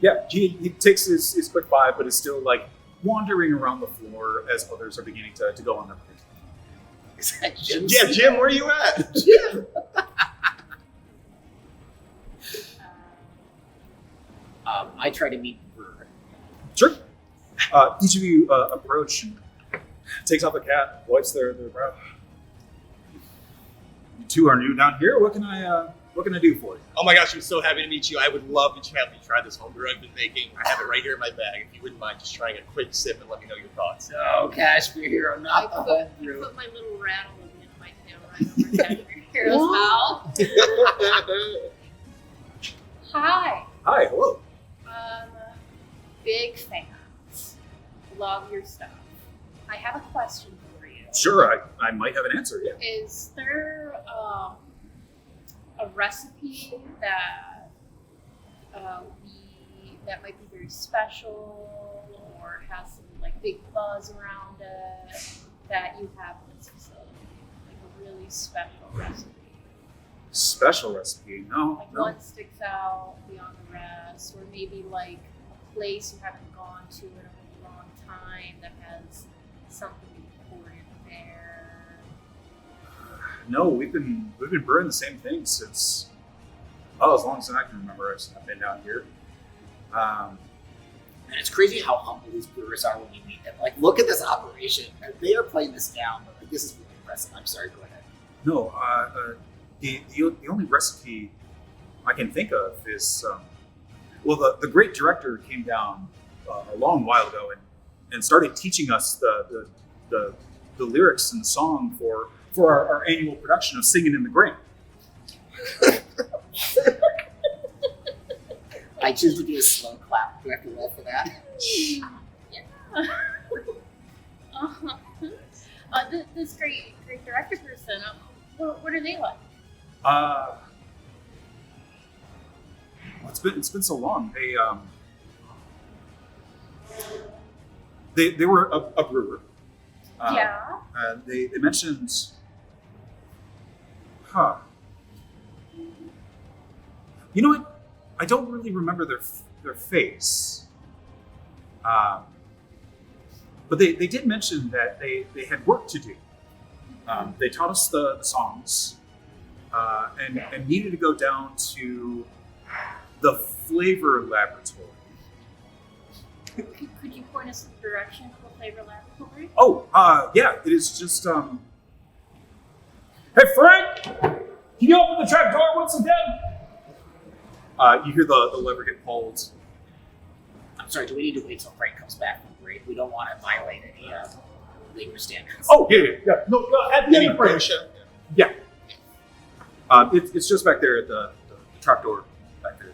Yeah, he takes his quick 5, but is still like wandering around the floor as others are beginning to go on their break. Is that Jim? Yeah, Jim, where are you at? Jim! I try to meet the brewer. Sure. Each of you approach and takes off the cap, wipes their brow. You two are new down here. What can I do for you? Oh my gosh, I'm so happy to meet you. I would love to have you try this homebrew I've been making. I have it right here in my bag. If you wouldn't mind just trying a quick sip and let me know your thoughts. Oh, Cashmere Hero, not the I homebrew. put my little rattle in my tail right over Hydra Hero's mouth. Hi. Hi, hello. Big fans. Love your stuff. I have a question for you. Sure, I might have an answer, yeah. Is there a recipe that that might be very special or has some like big buzz around it that you have in this facility? Like a really special recipe. Special recipe? No. Like no. one sticks out beyond the rest, or maybe like a place you haven't gone to in a really long time that has something important there. No, we've been brewing the same thing since as long as I can remember. I've been down here. And it's crazy how humble these brewers are when you meet them. Like, look at this operation. They are playing this down, but like, this is really impressive. I'm sorry, go ahead. No, the only recipe I can think of is the great director came down a long while ago and started teaching us the lyrics and the song for our annual production of Singing in the Grain. I choose to do a slow clap. Do I have to roll for that? Yeah. This great director person. What are they like? It's been so long. They were a brewer. Yeah. They mentioned, you know what? I don't really remember their face. But they did mention that they had work to do. They taught us the songs and needed to go down to the flavor laboratory. Could you point us in the direction of the flavor laboratory? Oh, yeah, it is just, Hey, Frank! Can you open the trap door once again? You hear the lever get pulled. I'm sorry, do we need to wait till Frank comes back from break? We don't want to violate any labor standards. Oh, yeah. No, at the end of break. Yeah. It's just back there at the trap door back there.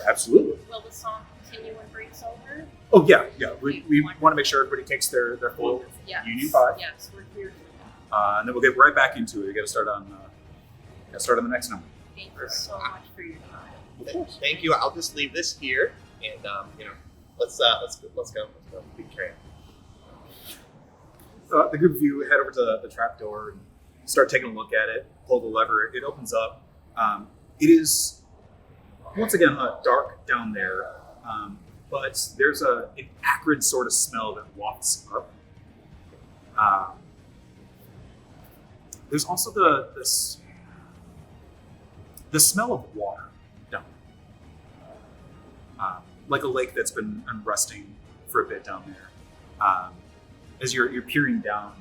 Absolutely. Will the song continue when break's over? Oh, yeah. We want to make sure everybody takes their full Yes. Union 5. Yes, we're here for that. And then we'll get right back into it. We got to start on the next number. Thank you so much for your time. Thank you. I'll just leave this here, and let's go. Big train. The group of you head over to the trap door and start taking a look at it. Pull the lever. It opens up. It is once again dark down there, but there's an acrid sort of smell that wafts up. There's also the smell of water down there. Like a lake that's been rusting for a bit down there. As you're peering down,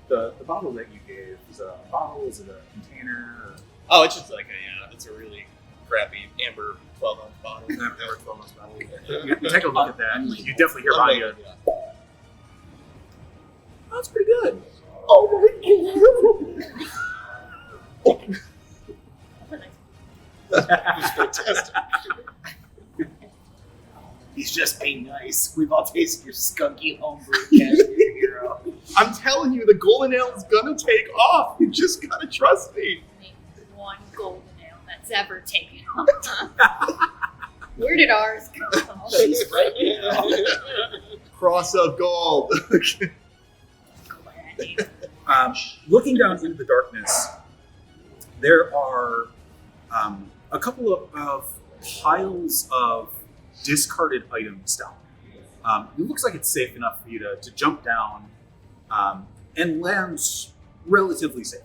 the bottle that you gave, is it a bottle, is it a container? Oh, it's just like it's a really crappy amber 12-ounce bottle. Amber 12-ounce bottle. You take a look at that, you definitely hear behind you. That's pretty good. Oh my god! It's fantastic. He's just being nice. We've all tasted your skunky homebrew cashmere hero. I'm telling you, the golden ale is gonna take off. You just gotta trust me. Name one golden ale that's ever taken off. Where did ours go? She's right now. Cross of gold. Looking down into the darkness, there are a couple of piles of discarded items down. It looks like it's safe enough for you to jump down and land relatively safe.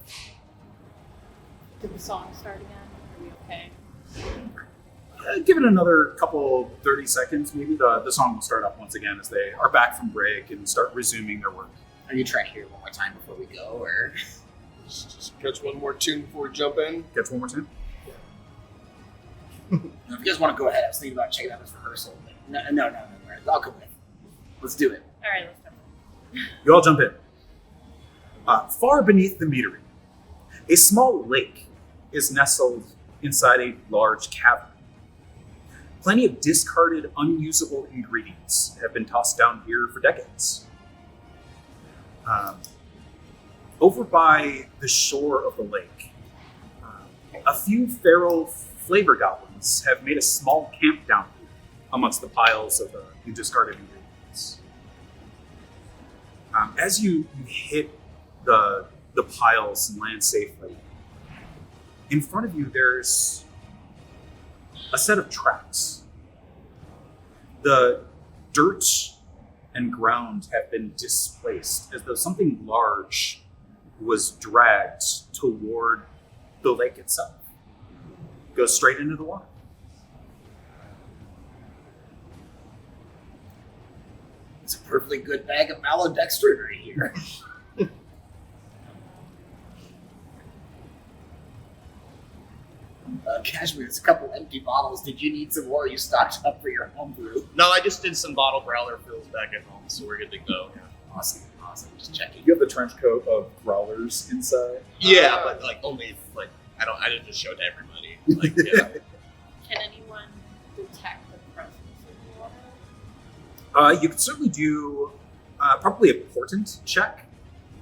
Did the song start again? Are we okay? Give it another couple 30 seconds, maybe the song will start up once again as they are back from break and start resuming their work. Are you trying to hear it one more time before we go, or? Just catch one more tune before we jump in. Catch one more time. If you guys want to go ahead, I was thinking about checking out this rehearsal. But no. I'll come with. Let's do it. All right, let's go. You all jump in. Far beneath the meadery, a small lake is nestled inside a large cavern. Plenty of discarded, unusable ingredients have been tossed down here for decades. Over by the shore of the lake, a few feral flavor goblins have made a small camp down here amongst the piles of the discarded ingredients. As you hit the piles and land safely, in front of you there's a set of tracks. The dirt and ground have been displaced as though something large was dragged toward the lake itself. Goes straight into the water. It's a perfectly good bag of maltodextrin right here. Cashmere, it's a couple empty bottles. Did you need some more? Or you stocked up for your homebrew? No, I just did some bottle growler fills back at home, so we're good to go. Awesome. Just checking. You have the trench coat of growlers inside. Yeah, but like only like I didn't just show it to everybody. Like, yeah. Can anyone detect the presence of water? You could certainly do probably a portent check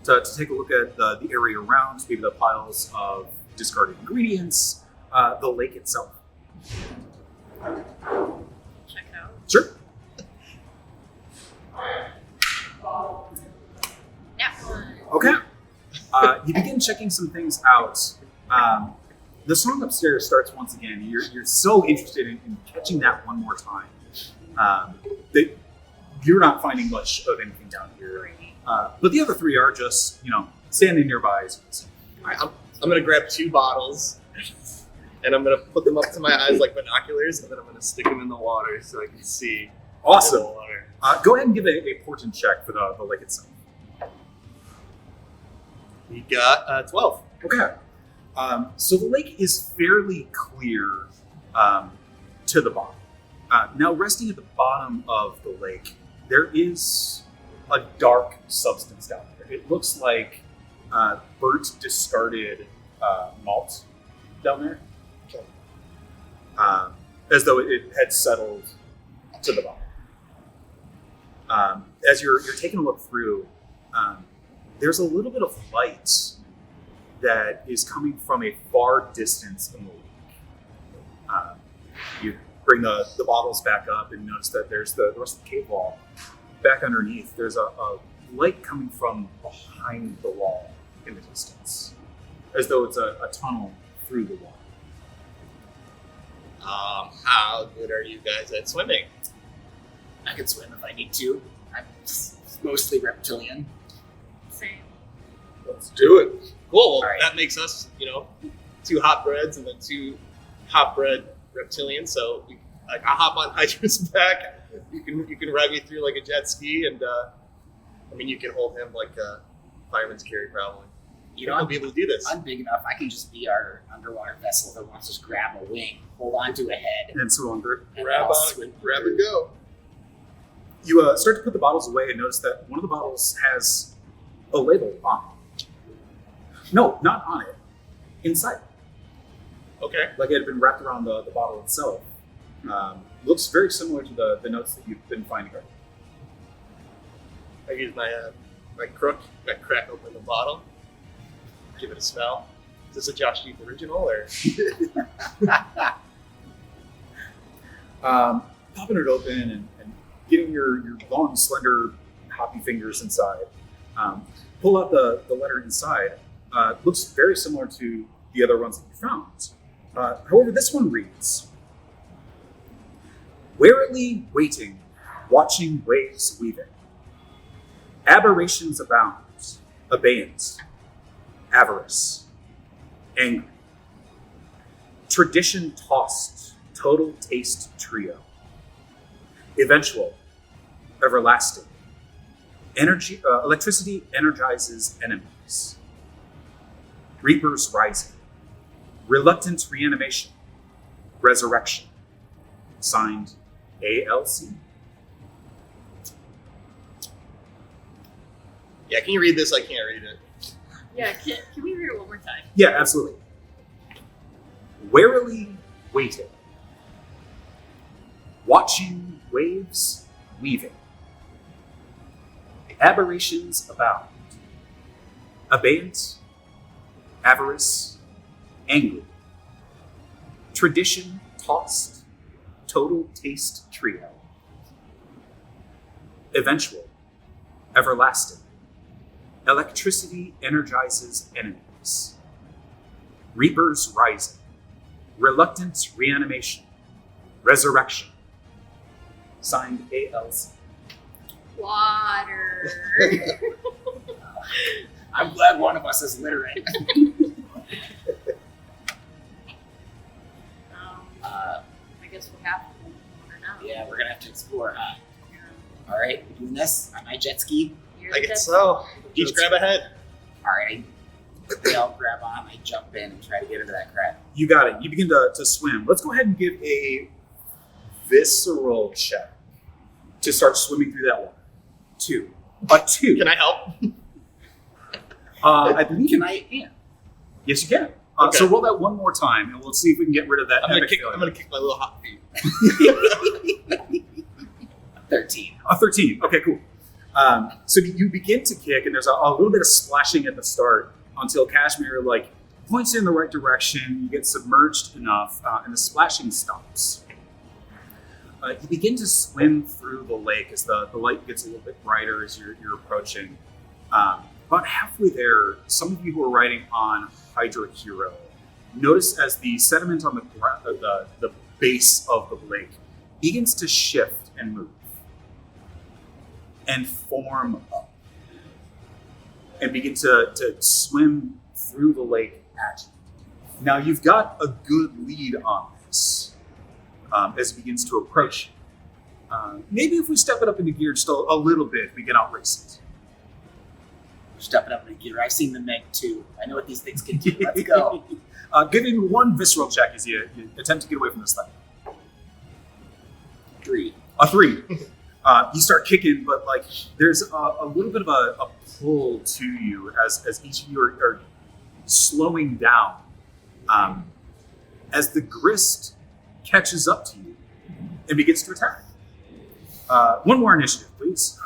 to take a look at the area around, maybe the piles of discarded ingredients, the lake itself. Check it out. Sure. Yeah. Okay. You begin checking some things out. The song upstairs starts once again. You're so interested in catching that one more time that you're not finding much of anything down here. But the other three are just, standing nearby. All right, I'm gonna grab 2 bottles and I'm gonna put them up to my eyes like binoculars, and then I'm gonna stick them in the water so I can see. Awesome. The water. Go ahead and give a portent check for the lake itself. We got 12. Okay. So the lake is fairly clear to the bottom. Now, resting at the bottom of the lake, there is a dark substance down there. It looks like burnt, discarded malt down there, as though it had settled to the bottom. As you're taking a look through, there's a little bit of light that is coming from a far distance in the lake. You bring the bottles back up and notice that there's the rest of the cave wall. Back underneath, there's a light coming from behind the wall in the distance, as though it's a tunnel through the wall. How good are you guys at swimming? I can swim if I need to. I'm mostly reptilian. Same. Let's do it. Cool. Well, All right. that makes us, 2 hot breads and then 2 hot bread reptilians. So I'll hop on Hydra's back. You can ride me through like a jet ski, and you can hold him like a fireman's carry probably. I'll be able to do this. I'm big enough. I can just be our underwater vessel that wants to just grab a wing, hold on to a head, And swim through. and Grab I'll on, swim grab through. and go. You start to put the bottles away and notice that one of the bottles has a label on it. No, not on it. Inside. Okay. Like it had been wrapped around the bottle itself. Looks very similar to the notes that you've been finding. I use my crook, I crack open the bottle, give it a smell. Is this a Josh Deep original or? Popping it open and getting your long, slender, hoppy fingers inside. Pull out the letter inside. Looks very similar to the other ones that you found. However, this one reads, warily waiting, watching waves weaving. Aberrations abound, abeyance, avarice, anger. Tradition tossed, total taste trio. Eventual, everlasting. Energy, electricity energizes enemies. Reapers rising. Reluctant reanimation. Resurrection. Signed, ALC. Yeah, can you read this? I can't read it. Yeah, can we read it one more time? Yeah, absolutely. Warily waiting. Watching waves weaving. Aberrations abound. Abeyance, avarice, angry. Tradition tossed, total taste trio. Eventual, everlasting. Electricity energizes enemies. Reapers rising. Reluctant reanimation. Resurrection. Signed, ALC. Water. I'm glad one of us is literate. I guess we'll have to move water now. Yeah, we're gonna have to explore. All right, we're doing this on my jet ski. You're I the guess best- so. Each grab a head. All right, they all grab on. I jump in and try to get into that crab. You got it. You begin to swim. Let's go ahead and give a visceral check to start swimming through that water. 2. A 2. Can I help? I believe Can you I? can. Yes, you can. Okay. So roll that one more time, and we'll see if we can get rid of that. I'm gonna epic failure. kick my little hot feet. 13. A 13. Okay, cool. So you begin to kick, and there's a little bit of splashing at the start until Kashmir points you in the right direction. You get submerged enough, and the splashing stops. You begin to swim through the lake as the light gets a little bit brighter as you're approaching. About halfway there, some of you who are riding on Hydra Hero notice as the sediment on the base of the lake begins to shift and move and form up and begin to swim through the lake at you. Now you've got a good lead on this as it begins to approach you. Maybe if we step it up into gear just a little bit, we can outrace it. Stepping up in gear. I've seen the Meg too. I know what these things can do. Let's go. Give me one visceral check as you attempt to get away from this thing. 3. A 3. You start kicking, but there's a little bit of a pull to you as each of you are slowing down. As the grist catches up to you and begins to attack. One more initiative, please.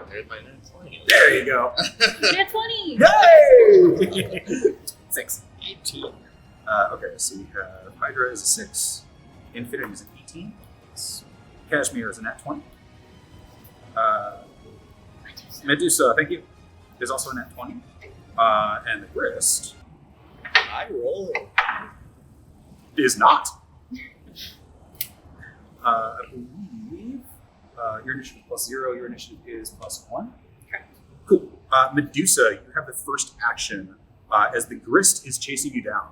There's my net 20. There you go. Nat 20! Yay! 6. 18. Okay, so we have Hydra is a 6, Infinity is an 18, Kashmir is a nat 20. Medusa, thank you, is also a nat 20. And the Grist I roll. is not. I believe your initiative plus 0, your initiative is plus 1. Correct. Cool. Medusa, you have the first action as the Grist is chasing you down.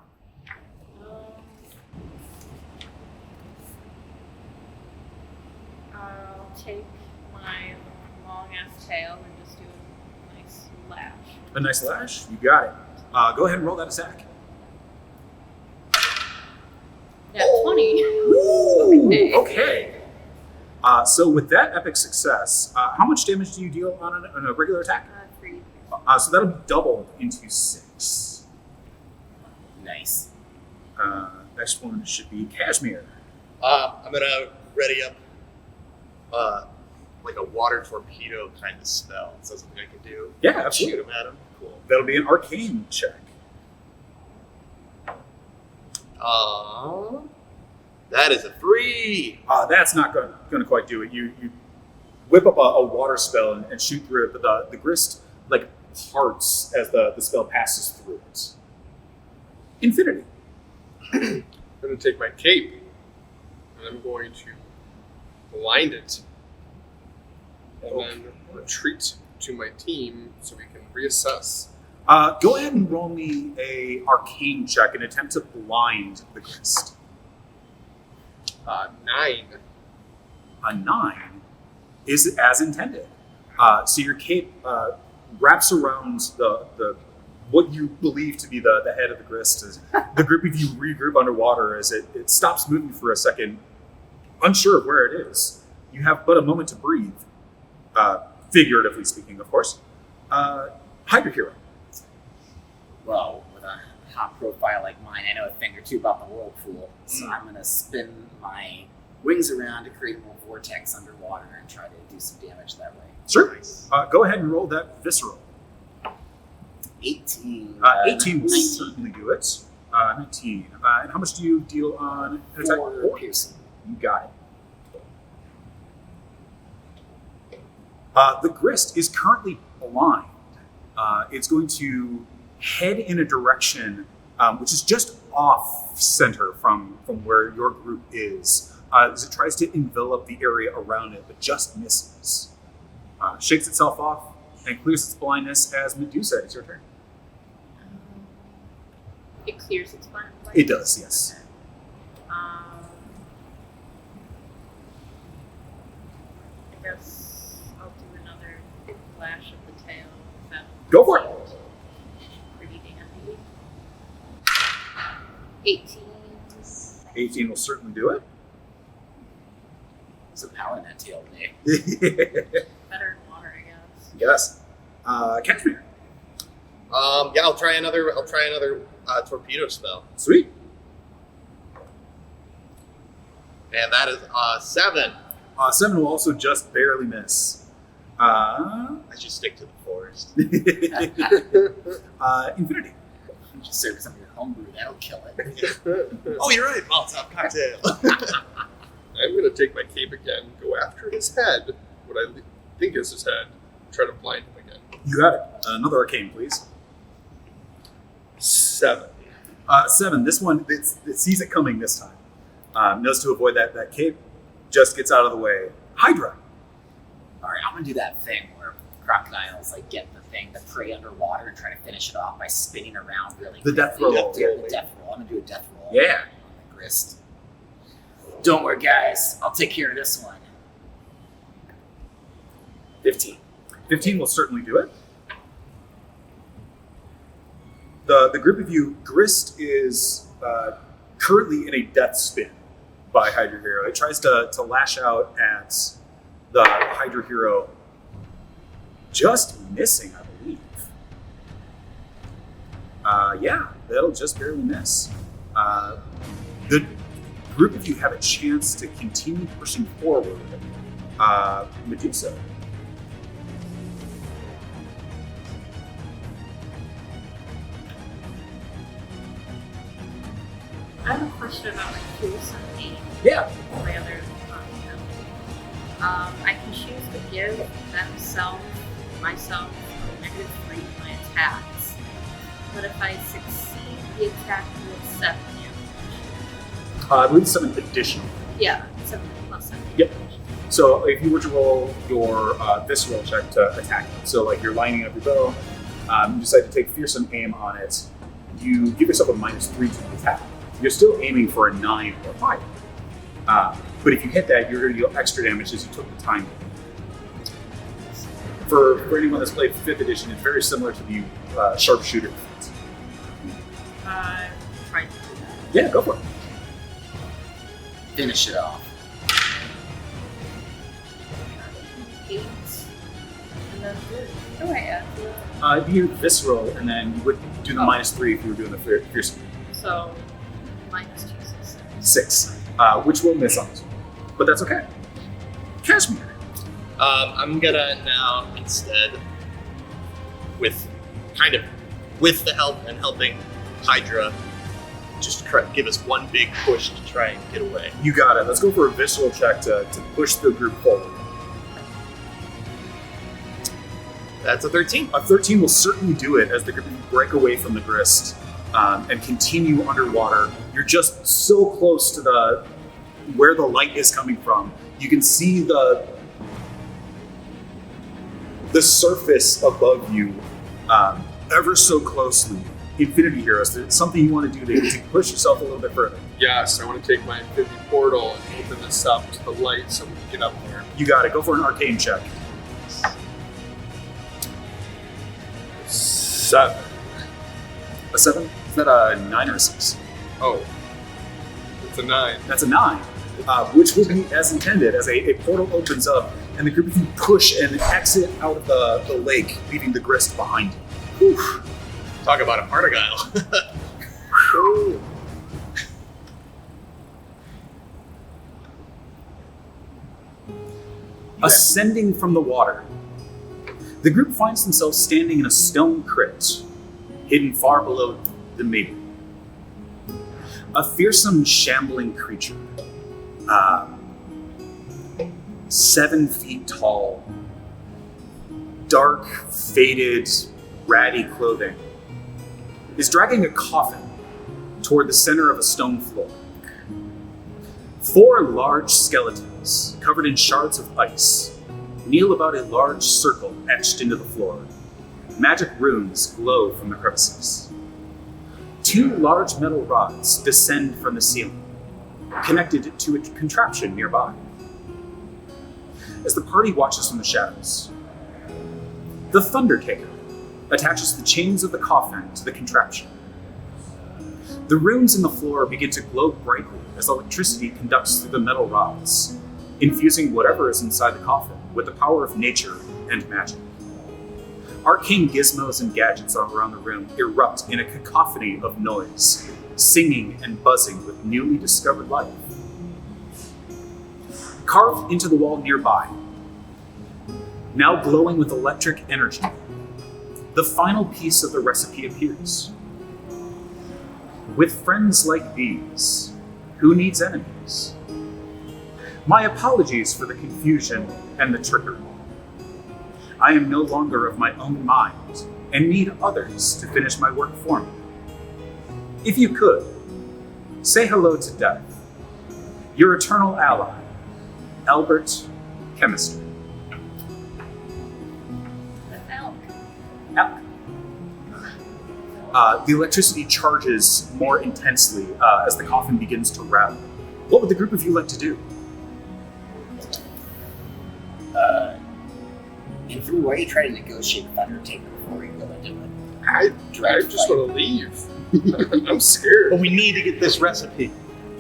I'll take my long ass tail and just do a nice lash. A nice lash, you got it. Go ahead and roll that attack. Nat 20. Ooh, okay. So with that epic success, how much damage do you deal on a regular attack? 3. So that'll be doubled into 6. Nice. Next one should be Cashmere. I'm gonna ready up like a water torpedo kind of spell. Is that something I can do? Yeah, absolutely. Shoot him at him. Cool. That'll be an arcane check. That is a 3. That's not going to quite do it. You whip up a water spell and shoot through it, but the grist like parts as the spell passes through it. Infinity. I'm going to take my cape and I'm going to blind it. And then retreat to my team so we can reassess. Go ahead and roll me a arcane check and attempt to blind the grist. 9. A 9 is as intended. So your cape wraps around the what you believe to be the head of the grist. As the group of you regroup underwater as it stops moving for a second, unsure of where it is. You have but a moment to breathe, figuratively speaking, of course. Hydra Hero. Well, with a hot profile like mine, I know a thing or two about the whirlpool, so I'm going to spin my wings around to create a little vortex underwater and try to do some damage that way. Sure. Go ahead and roll that visceral. 18. 18 will certainly do it. 19. And how much do you deal on an attack? 4 piercing. You got it. The grist is currently blind. It's going to head in a direction which is just off center from where your group is, as it tries to envelop the area around it, but just misses. Shakes itself off and clears its blindness as Medusa. It's your turn. It clears its blind. It does, yes. I guess I'll do another lash of the tail. Go for it. Pretty dandy. 18. 18 will certainly do it. Some power in that tail today. Better in water, I guess. Yes. Cashmere. Yeah, I'll try another torpedo spell. Sweet. And that is 7. 7 will also just barely miss. I should stick to the forest. Infinity. You just serve some of your homebrew, that'll kill it. Oh, you're right. Molotov cocktail. I'm going to take my cape again, go after his head, what I think is his head, try to blind him again. You got it. Another arcane, please. 7. 7. This one, it sees it coming this time. Knows to avoid that cape, just gets out of the way. Hydra. Alright, I'm gonna do that thing where crocodiles like get the thing, the prey underwater, and try to finish it off by spinning around really The death quickly. roll. Yeah, the death roll. I'm gonna do a death roll. Yeah. On the grist. Don't worry, guys. I'll take care of this one. 15. 15 will certainly do it. The group of you, Grist is currently in a death spin by Hydra Hero. It tries to lash out at the Hydra Hero, just missing, I believe. Yeah, that'll just barely miss. The group of you have a chance to continue pushing forward. Medusa. I have a question about my tools and name. Yeah. My other I can choose to give myself -3 to my attacks. But if I succeed, the attack will 7 damage. I believe 7 additional. Yeah, 7 plus 7. Yep. So if you were to roll your visceral check to attack it, so like you're lining up your bow, you decide to take fearsome aim on it, you give yourself a -3 to the attack. You're still aiming for a 9 or higher. But if you hit that, you're going to deal extra damage as you took the time. For anyone that's played 5th edition, it's very similar to the sharpshooter effect. Try to do that. Yeah, go for it. Finish it off. 8. And then what do I add to it? You do visceral, and then you would do the -3 if you were doing the fearsome. So, minus 2, 6. 6, which will miss on this one. But that's okay. Cashmere. I'm gonna now instead, with the help and helping Hydra, just give us one big push to try and get away. You got it. Let's go for a visceral check to push the group forward. That's a 13. A 13 will certainly do it as the group of you break away from the grist and continue underwater. You're just so close to where the light is coming from. You can see the surface above you ever so closely. Infinity Heroes, there's something you want to do to push yourself a little bit further. Yes, I want to take my Infinity Portal and open this up to the light so we can get up there. You got it. Go for an arcane check. 7. A 7? Is that a 9 or a 6? Oh, it's a 9. That's a 9, which will be as intended as a portal opens up and the group of you push and exit out of the lake, leaving the grist behind you. Whew. Talk about a Partaguile. Ascending from the water, the group finds themselves standing in a stone crypt, hidden far below the maiden. A fearsome, shambling creature, 7 feet tall, dark, faded, ratty clothing, is dragging a coffin toward the center of a stone floor. 4 large skeletons, covered in shards of ice, kneel about a large circle etched into the floor. Magic runes glow from the crevices. 2 large metal rods descend from the ceiling, connected to a contraption nearby. As the party watches from the shadows, the Thundertaker attaches the chains of the coffin to the contraption. The runes in the floor begin to glow brightly as electricity conducts through the metal rods, infusing whatever is inside the coffin with the power of nature and magic. Arcane gizmos and gadgets all around the room erupt in a cacophony of noise, singing and buzzing with newly discovered life. Carved into the wall nearby, now glowing with electric energy, the final piece of the recipe appears. With friends like these, who needs enemies? My apologies for the confusion and the trickery. I am no longer of my own mind and need others to finish my work for me. If you could, say hello to death, your eternal ally, Albert Chemistry. Elk. The electricity charges more intensely as the coffin begins to rattle. What would the group of you like to do? Infinity, why are you trying to negotiate with Undertaker before we go into it? I just want to leave. I'm scared. But we need to get this recipe.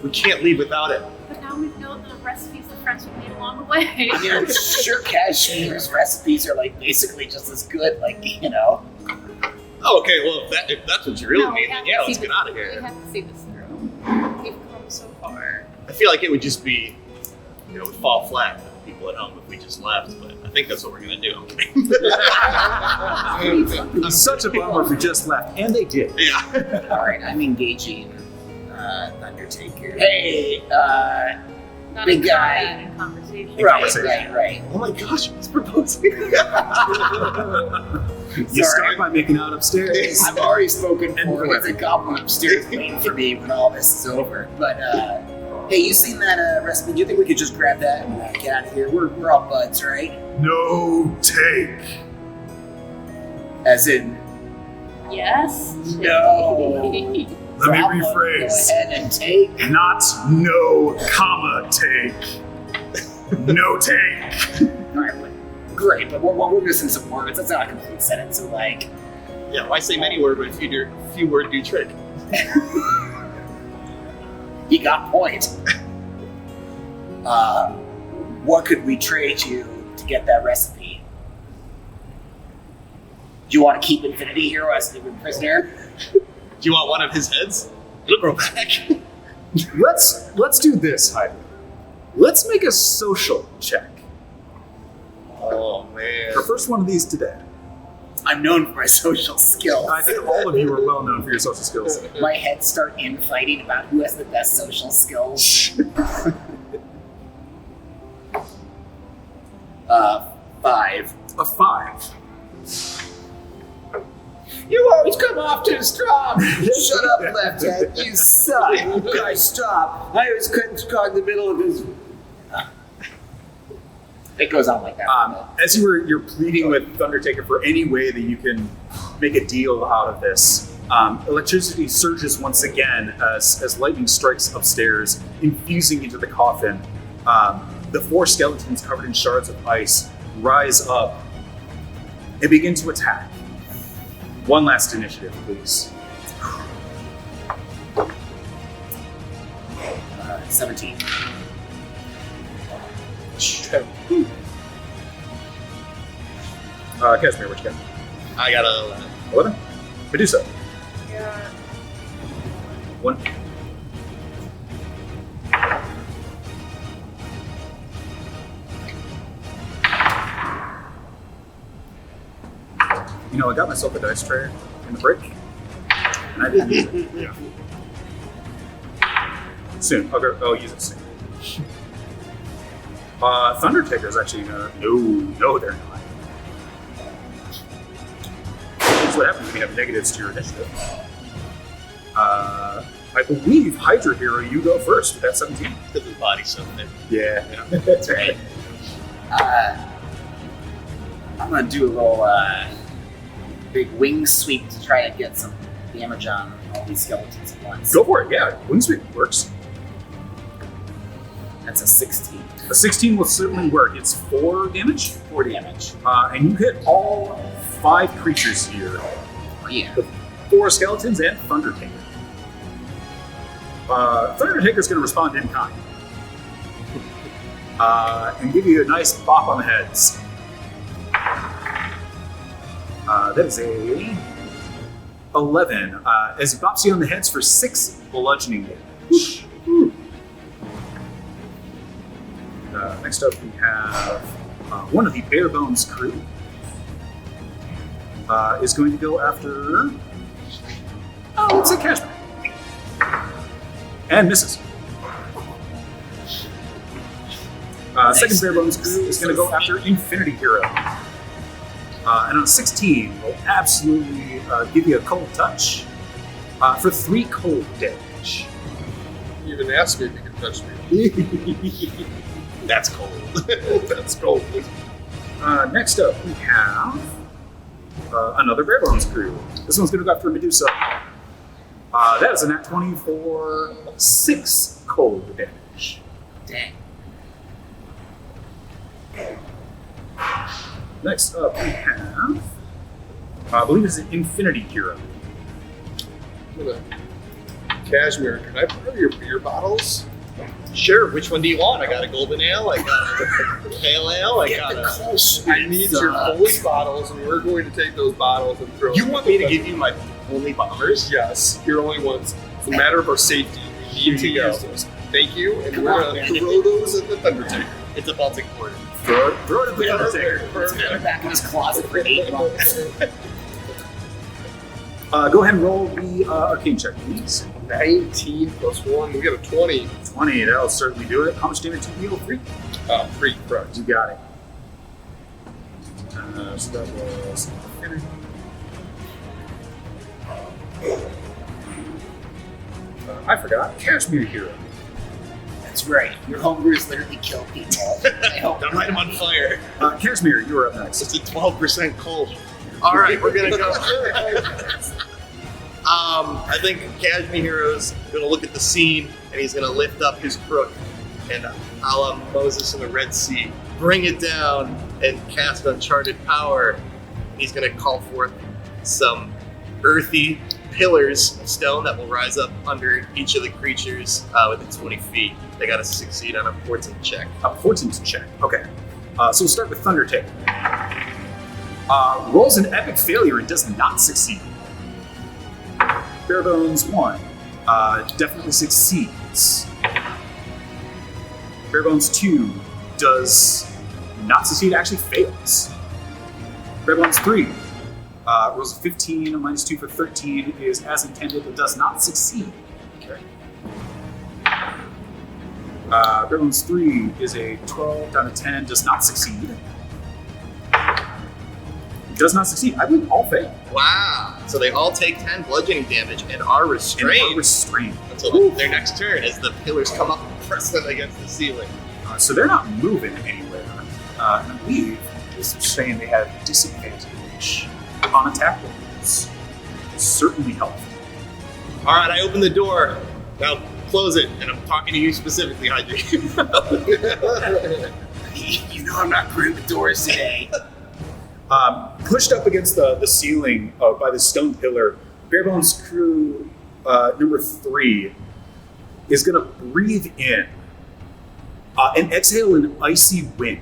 We can't leave without it. But now we know the recipes the friends we made along the way. I mean, I'm sure Cashmere's recipes are like basically just as good, like, you know. Oh, okay, well, if that's what you really No, we mean, have then to yeah, see let's get this- out of here. We have to see this through. We've come so far. I feel like it would just be, it would fall flat for the people at home if we just left, but I think that's what we're going to do. I'm kidding. Such a bummer if we just left, and they did. Yeah. Alright, I'm engaging Undertaker. Hey, Not Big in guy. combat, in conversation. Right. Oh my gosh, he's proposing. You start by making out upstairs. I've already spoken And for there's a goblin upstairs waiting for me when all this is over. But hey, you seen that recipe? Do you think we could just grab that and get out of here? We're all buds, right? No take. As in, Yes. no. Let me Problem, rephrase. Go ahead and take. Not no, comma, take. No take. Alright, great, but we're missing some words. That's not a complete sentence. So like, Yeah, why say many word when few word do trick? you got point. What could we trade you to get that recipe. Do you want to keep Infinity Hero as a prisoner? Do you want one of his heads? It'll grow back. Let's do this, Hydra. Let's make a social check. Oh, man. The first one of these today. I'm known for my social skills. I think all of you are well known for your social skills. My heads start infighting about who has the best social skills. 5. A 5. You always come off too strong. Shut up, left head. You suck. Guys, stop. I was caught in the middle of this. It goes on like that. As you're pleading with Thundertaker for any way that you can make a deal out of this, electricity surges once again as lightning strikes upstairs, infusing into the coffin. The 4 skeletons covered in shards of ice rise up and begin to attack. One last initiative, please. 17. Casimir, what you got? I got a 11. 11? Medusa. Yeah. 1. You know, I got myself a dice tray in the break, and I didn't use it. Yeah. Soon. I'll use it soon. Thundertaker's actually gonna... No, they're not. Here's what happens when you have negatives to your initiative. I believe Hydra Hero, you go first with that 17. Because his body's so thin. Yeah, that's right. I'm gonna do a little big wing sweep to try to get some damage on all these skeletons at once. Go for it, yeah. Wing sweep works. That's a 16. A 16 will certainly work. It's 4 damage. 4 damage. And you hit all 5 creatures here. Oh, yeah. The 4 skeletons and Thundertaker. Thundertaker's going to respond in kind. And give you a nice bop on the heads. That is a 11. As he bops you on the heads for 6 bludgeoning damage. Next up, we have one of the Bare Bones crew is going to go after. Let's say Cashman. And misses. Second Bare Bones crew is going to go after Infinity Hero. And on 16, will absolutely give you a cold touch for 3 cold damage. You even asked me if you could touch me. That's cold. That's cold. Next up, we have another Bare Bones crew. This one's going to go after Medusa. That is a nat 20 for 6 cold damage. Dang. Next up, we have, I believe it's an Infinity Hero. Cashmere, can I borrow your beer bottles? Sure, which one do you want? I got a golden ale, I got a pale ale, I got a... I need your fully bottles, and we're going to take those bottles and throw them. You want me to give you my only bombers? Yes, your only ones. It's a matter of our safety. We need to use those. Thank you, and we're going to throw those at the Thundertaker. It's a Baltic Porter. Throw it at the Undertaker. It's been back in his closet for 8 months. Go ahead and roll the arcane check, please. 19 plus 1, we got a 20. 20, that'll certainly do it. How much damage do you deal? 3? 3, correct. You got it. So that was... I forgot. Cashmere Hero. That's right. Your homebrews literally kill people. Don't light them on fire. Cashmere, you are up next. It's a 12% cold. All right, we're gonna go. I think Cashmere Hero's gonna look at the scene and he's gonna lift up his crook and a la Moses in the Red Sea, bring it down and cast uncharted power. He's gonna call forth some earthy pillars of stone that will rise up under each of the creatures within 20 feet. They gotta succeed on a portent check. A portent check. Okay. So we'll start with Thundertaker. Rolls an epic failure and does not succeed. Barebones 1 definitely succeeds. Barebones 2 does not succeed, actually fails. Barebones 3 rolls a 15, a -2 for 13, is as intended, but does not succeed. Okay. Barebones 3 is a 12 down to 10, does not succeed. Does not succeed. I believe all fail. Wow. So they all take 10 bludgeoning damage and are restrained. Until their next turn as the pillars come up and press them against the ceiling. So they're not moving anywhere. And I believe this is saying they have disadvantage on attack rolls. Certainly helpful. All right, I open the door. Now close it, and I'm talking to you specifically, Hydra. You know I'm not great with doors today. Pushed up against the ceiling by the stone pillar, Barebones crew number 3 is going to breathe in and exhale an icy wind,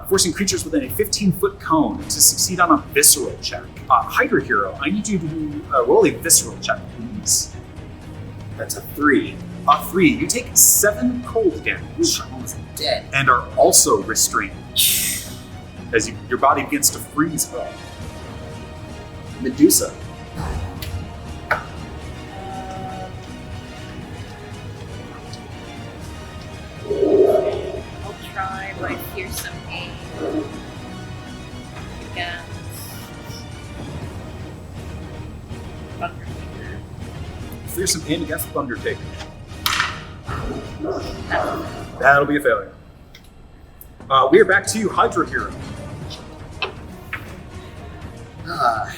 forcing creatures within a 15-foot cone to succeed on a visceral check. Hydra Hero, I need you to roll a visceral check, please. That's a 3. A 3. You take 7 cold damage. I'm almost dead. And are also restrained as your body begins to freeze up. Medusa. I'll try my fearsome aim against Thundertaker. Fearsome aim against Thundertaker. That'll be a failure. We are back to you, Hydra Hero. Are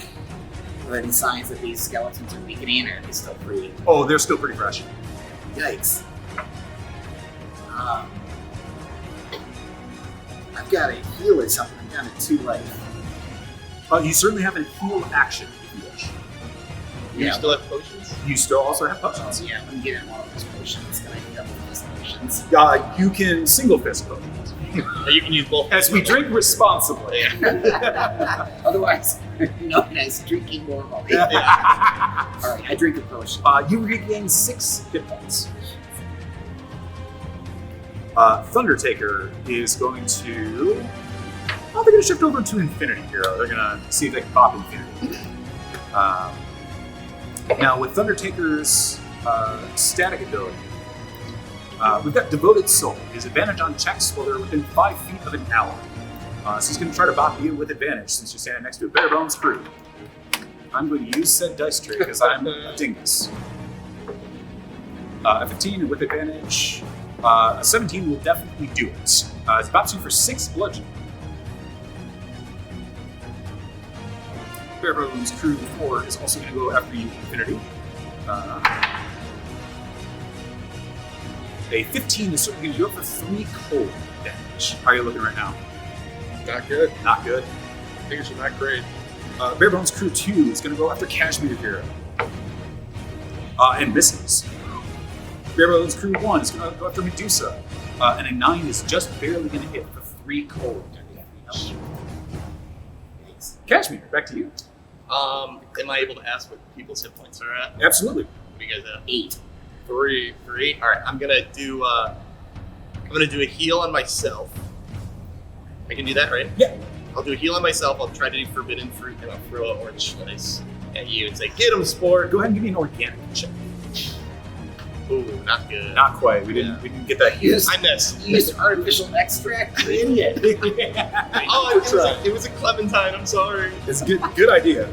there any signs that these skeletons are weakening, or are they still pretty? Oh, they're still pretty fresh. Yikes. I've got a heal or something. I'm down to 2 life. You certainly have a heal action if you wish. You still have potions? You still also have potions. Yeah, I'm getting one of those potions. Can I double fist potions? You can single fist potions. Or you can use both. As we drink responsibly. Otherwise, known as drinking normally. Alright, I drink a potion. You regain 6 hit points. Thundertaker is going to... they're going to shift over to Infinity Hero. They're going to see if they can pop Infinity. Now, with Thundertaker's static ability, we've got Devoted Soul. His advantage on checks while they're within 5 feet of an ally. So he's going to try to bop you with advantage since you're standing next to a Barebones crew. I'm going to use said dice tray because I'm a dingus. A 15 with advantage. A 17 will definitely do it. It bops you for 6 bludgeoning. Barebones crew 4 is also going to go after you, Infinity. A 15 is certainly going to do it for 3 cold damage. How are you looking right now? Not good. Not good. Things are not great. Barebones crew 2 is going to go after Cashmere Hero. And misses. Barebones crew 1 is going to go after Medusa. And a 9 is just barely going to hit for 3 cold damage. Cashmere, back to you. Am I able to ask what people's hit points are at? Absolutely. What do you guys have? 8. 3. All right, I'm gonna do a heal on myself. I can do that, right? Yeah. I'll do a heal on myself. I'll try to do Forbidden Fruit, and I'll throw an orange slice at you and say, "Get him, sport." Go ahead and give me an organic check. Ooh, not good. Not quite. We didn't get that here. I missed. You used artificial extract? Idiot. Oh, it was a clementine. I'm sorry. It's a good idea.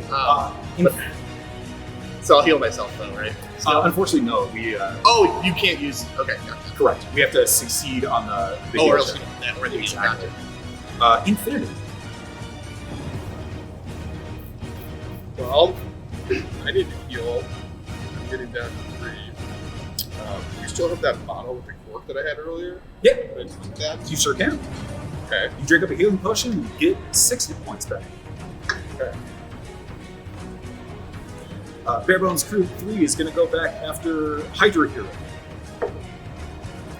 So I'll heal myself though, right? Unfortunately, no. We. Oh, you can't use. Okay, gotcha. Correct. We have to succeed on the or heal else check. that or the Exactly. gotcha. Infinity. Well, I need to heal. I'm getting down to 3. You still have that bottle with the cork that I had earlier? Yeah. Can I drink that? You sure can. Okay. You drink up a healing potion and get 6 hit points back. Okay. Barebones crew 3 is going to go back after Hydra Hero.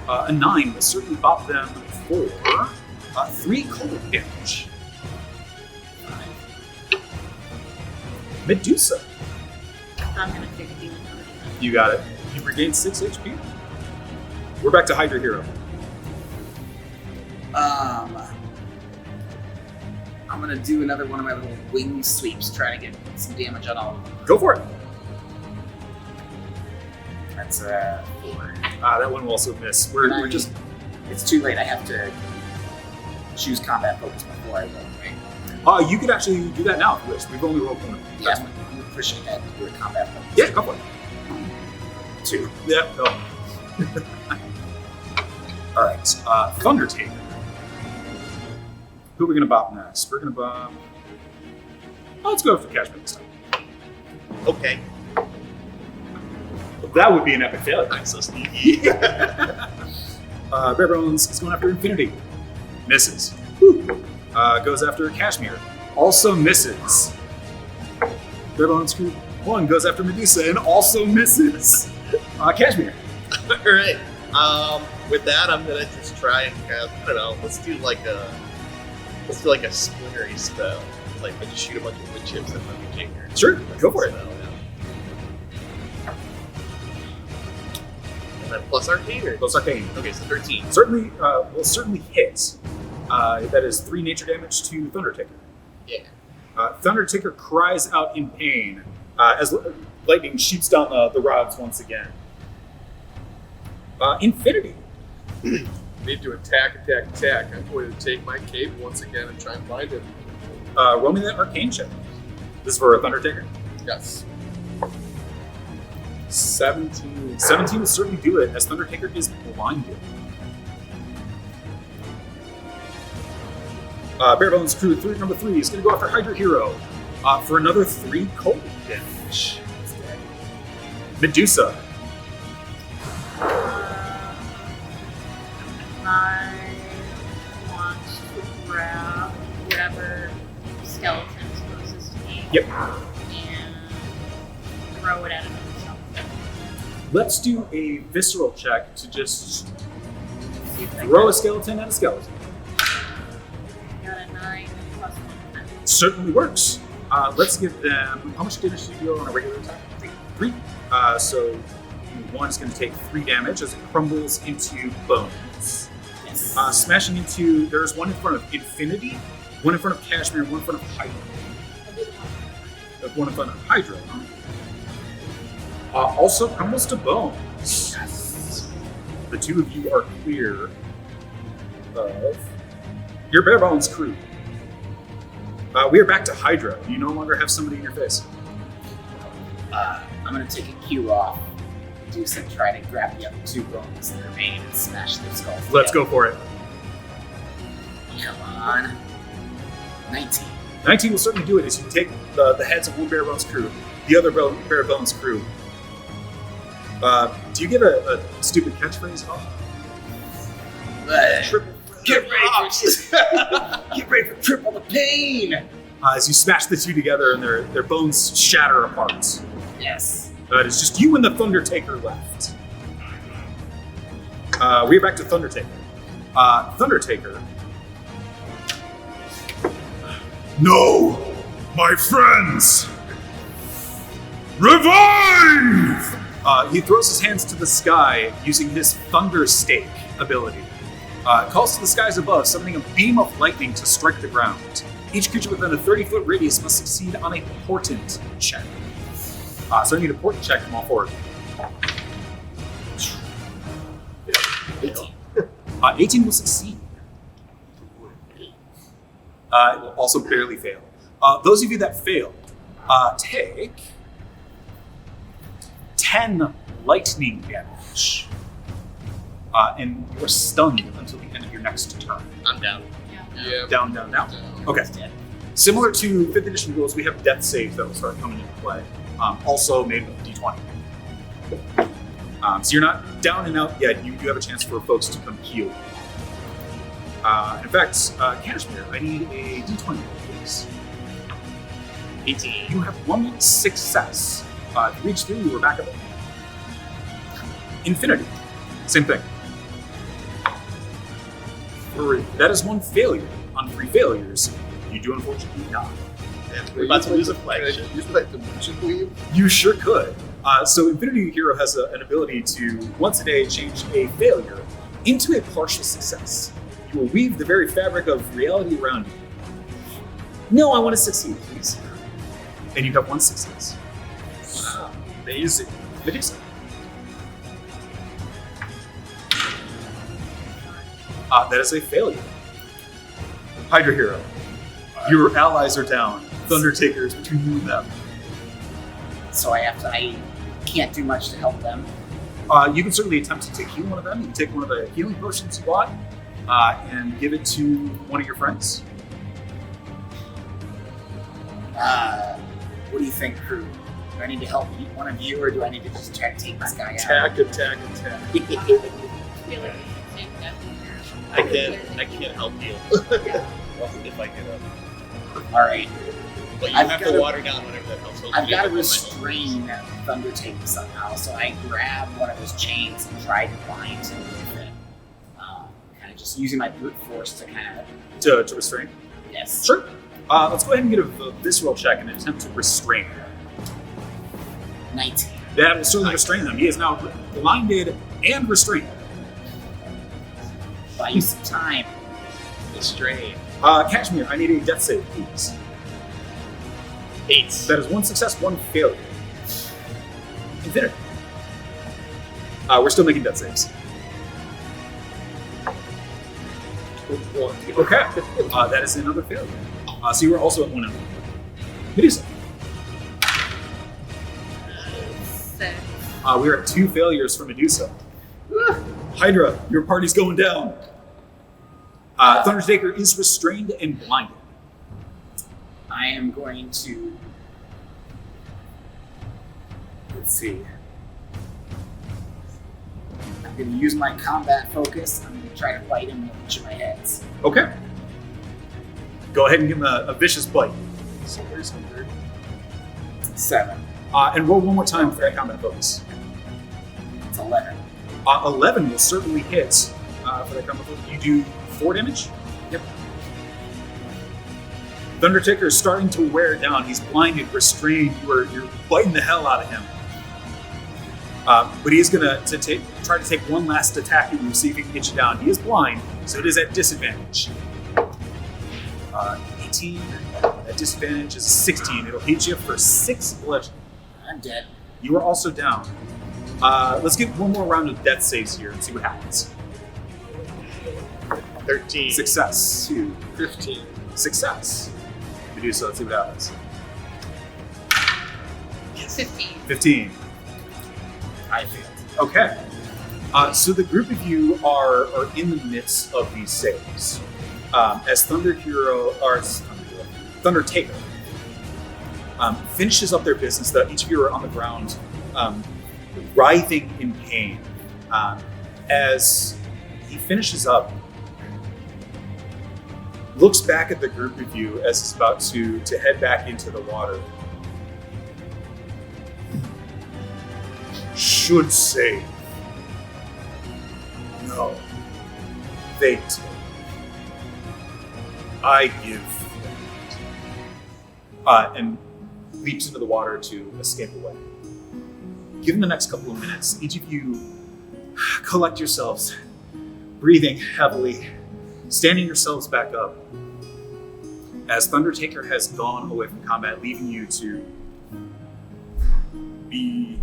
A 9 will certainly bop them for 3 cold damage. Medusa. I'm gonna take a healing potion. You got it. You regain 6 HP. We're back to Hydra Hero. I'm gonna do another one of my little wing sweeps, trying to get some damage on all of them. Go for it. That's 4. That one will also miss. We're just. It's too late. I have to choose combat focus before I roll, right? You could actually do that now if you wish. We've only rolled 1. Yeah, I'm gonna push ahead and do a combat focus. Yeah, go for it. 2. Yeah, no. Alright, Thunder Taker. Who are we going to bop next? We're going to bop... let's go for Cashmere this time. Okay. That would be an epic failure. I'm so sneaky. Bare Bones is going after Infinity. Misses. Woo. Goes after Cashmere. Also misses. Bare Bones Crew 1 goes after Medusa and also misses. Cashmere. Alright. With that, I'm gonna just try and cast, I don't know, let's do like a splintery spell. Like, I just shoot a bunch of wood chips at my Taker. Sure, go for it. Spell, yeah. And then plus Arcane, or? Plus Arcane. Okay, so 13. Certainly, will certainly hit. That is 3 nature damage to Thunder Taker. Yeah. Thunder Taker cries out in pain as lightning shoots down the rods once again. Infinity. Need to attack. I'm going to take my cape once again and try and find him. Roll me that arcane check. This is for a Thunder Taker. Yes. 17. 17 will certainly do it, as Thunder Taker is blinded. Bare Bones Crew number 3 is going to go after Hydra Hero for another 3 cold damage. Medusa. I want to grab whatever skeleton's closest to me. Yep. And throw it at another skeleton. Let's do a visceral check to just See if I throw a got- skeleton at a skeleton. Got a 9 plus 1. Certainly works. Let's give them... How much damage do you deal on a regular attack? 3. So 1 is going to take 3 damage as it crumbles into bones. Yes. Smashing into... There's one in front of Infinity, one in front of Cashmere, one in front of Hydra. One in front of Hydra. Also crumbles to bones. Yes. The 2 of you are clear of your Bare Bones Crew. We are back to Hydra. You no longer have somebody in your face. I'm going to take a cue off. Do some try to grab the other 2 bones that remain and smash their skulls. Let's go for it. Come on. 19. 19 will certainly do it as you take the heads of one Bare Bones Crew, the other Bare Bones Crew. Do you get a stupid catchphrase off? Get ready for triple the pain! As you smash the 2 together and their bones shatter apart. Yes. It's just you and the Thunder Taker left. We're back to Thunder Taker. Thunder Taker. No, my friends! Revive! He throws his hands to the sky using his Thunder Stake ability. Calls to the skies above, summoning a beam of lightning to strike the ground. Each creature within a 30-foot radius must succeed on a portent check. So I need a portent check from all 4 of you. 18. 18 will succeed. It will also barely fail. Those of you that fail, take 10 lightning damage. And you're stunned until the end of your next turn. I'm down. Yeah. Down. Okay. Similar to 5th edition rules, we have death saves that will start coming into play. Also made with D20. So you're not down and out yet. You do have a chance for folks to come heal. In fact, Cashmere, I need a D20, please. 18. You have 1 success. If you reach 3, you were back up. Infinity. Same thing. 3. That is one failure. On 3 failures, you do unfortunately die. We're about to lose a Can flagship. I use that dimension weave? You sure could. So Infinity Hero has an ability to, once a day, change a failure into a partial success. You will weave the very fabric of reality around you. No, I want to succeed, please. And you have 1 success. Wow. Amazing. Medusa. That is a failure. Hydra Hero. Your allies are down. Thundertaker is between you and them. So I can't do much to help them. You can certainly attempt to heal one of them. You can take one of the healing potions you bought and give it to one of your friends. What do you think, crew? Do I need to help one of you, or do I need to just try to take this guy Attack. I feel like we should save Death Eater. I can't help you. If I get up. All right. But you I've have gotta- to water down whatever that helps. I've got to restrain Thundertaker somehow, so I grab one of his chains and try to bind him with it. Kind of just using my brute force to kind of... To restrain? Yes. Sure. Let's go ahead and get a visceral check and attempt to restrain him. 19. That will certainly restrain them. He is now blinded and restrained. Buy you some time. The strain. Kashmir, I need a death save, please. 8. That is 1 success, 1 failure. Infinity. We're still making death saves. 1. Okay. That is another failure. So you are also at 1 and 1. Medusa. 6. We are at 2 failures for Medusa. Hydra, your party's going down. Thundertaker is restrained and blinded. I am going to... Let's see. I'm going to use my combat focus. I'm going to try to bite him with each of my heads. Okay. Go ahead and give him a vicious bite. So where's 100? 7. And roll one more time for that combat focus. It's 11. 11 will certainly hit for that combat focus. You do 4 damage? Yep. Thundertaker is starting to wear down. He's blinded, restrained. You're biting the hell out of him. But he is going to try to take one last attack at you, see if he can get you down. He is blind, so it is at disadvantage. 18 at disadvantage is 16. It'll hit you for 6 bludgeoning. I'm dead. You are also down. Let's get one more round of death saves here and see what happens. 13. Success. 2. 15. Success. Medusa, let's see what happens. 15. 15. I failed. Okay. So the group of you are in the midst of these saves. As Thundertaker finishes up their business, each of you are on the ground, writhing in pain. As he finishes up, looks back at the group of you as he's about to head back into the water. Should save. No. They take. I give. And leaps into the water to escape away. Given the next couple of minutes, each of you collect yourselves, breathing heavily, standing yourselves back up, as Thundertaker has gone away from combat, leaving you to be...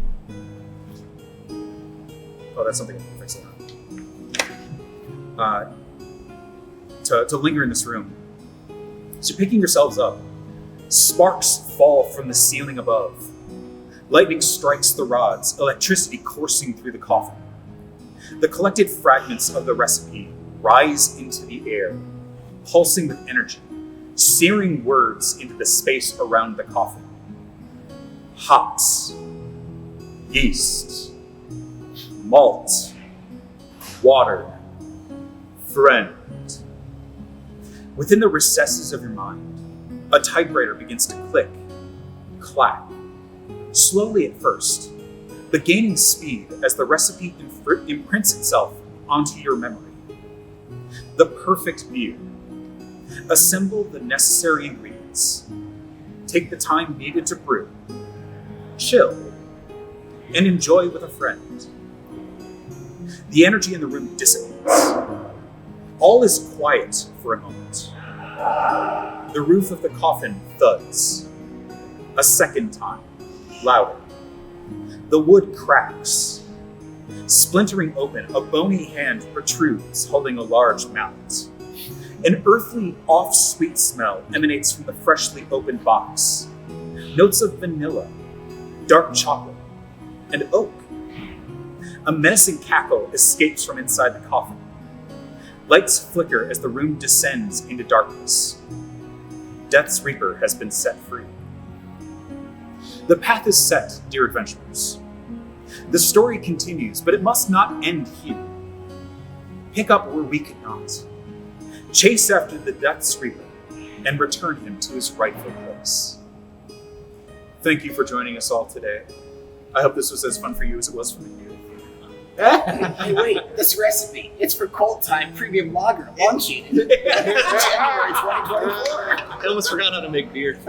Oh, that's something I'm going to fix later. To linger in this room. So picking yourselves up, sparks fall from the ceiling above. Lightning strikes the rods, electricity coursing through the coffin. The collected fragments of the recipe rise into the air, pulsing with energy, searing words into the space around the coffin. Hops, yeast, malt, water, friend. Within the recesses of your mind, a typewriter begins to click, clack, slowly at first, but gaining speed as the recipe imprints itself onto your memory. The perfect beer. Assemble the necessary ingredients. Take the time needed to brew. Chill. And enjoy with a friend. The energy in the room dissipates. All is quiet for a moment. The roof of the coffin thuds. A second time, louder. The wood cracks. Splintering open, a bony hand protrudes, holding a large mallet. An earthly, off-sweet smell emanates from the freshly opened box. Notes of vanilla, dark chocolate, and oak. A menacing cackle escapes from inside the coffin. Lights flicker as the room descends into darkness. Death's Reaper has been set free. The path is set, dear adventurers. The story continues, but it must not end here. Pick up where we could not. Chase after the Death's Reaper and return him to his rightful place. Thank you for joining us all today. I hope this was as fun for you as it was for me. Hey, wait, this recipe, it's for Cold Time Premium Lager launching in January 2024. I almost forgot how to make beer.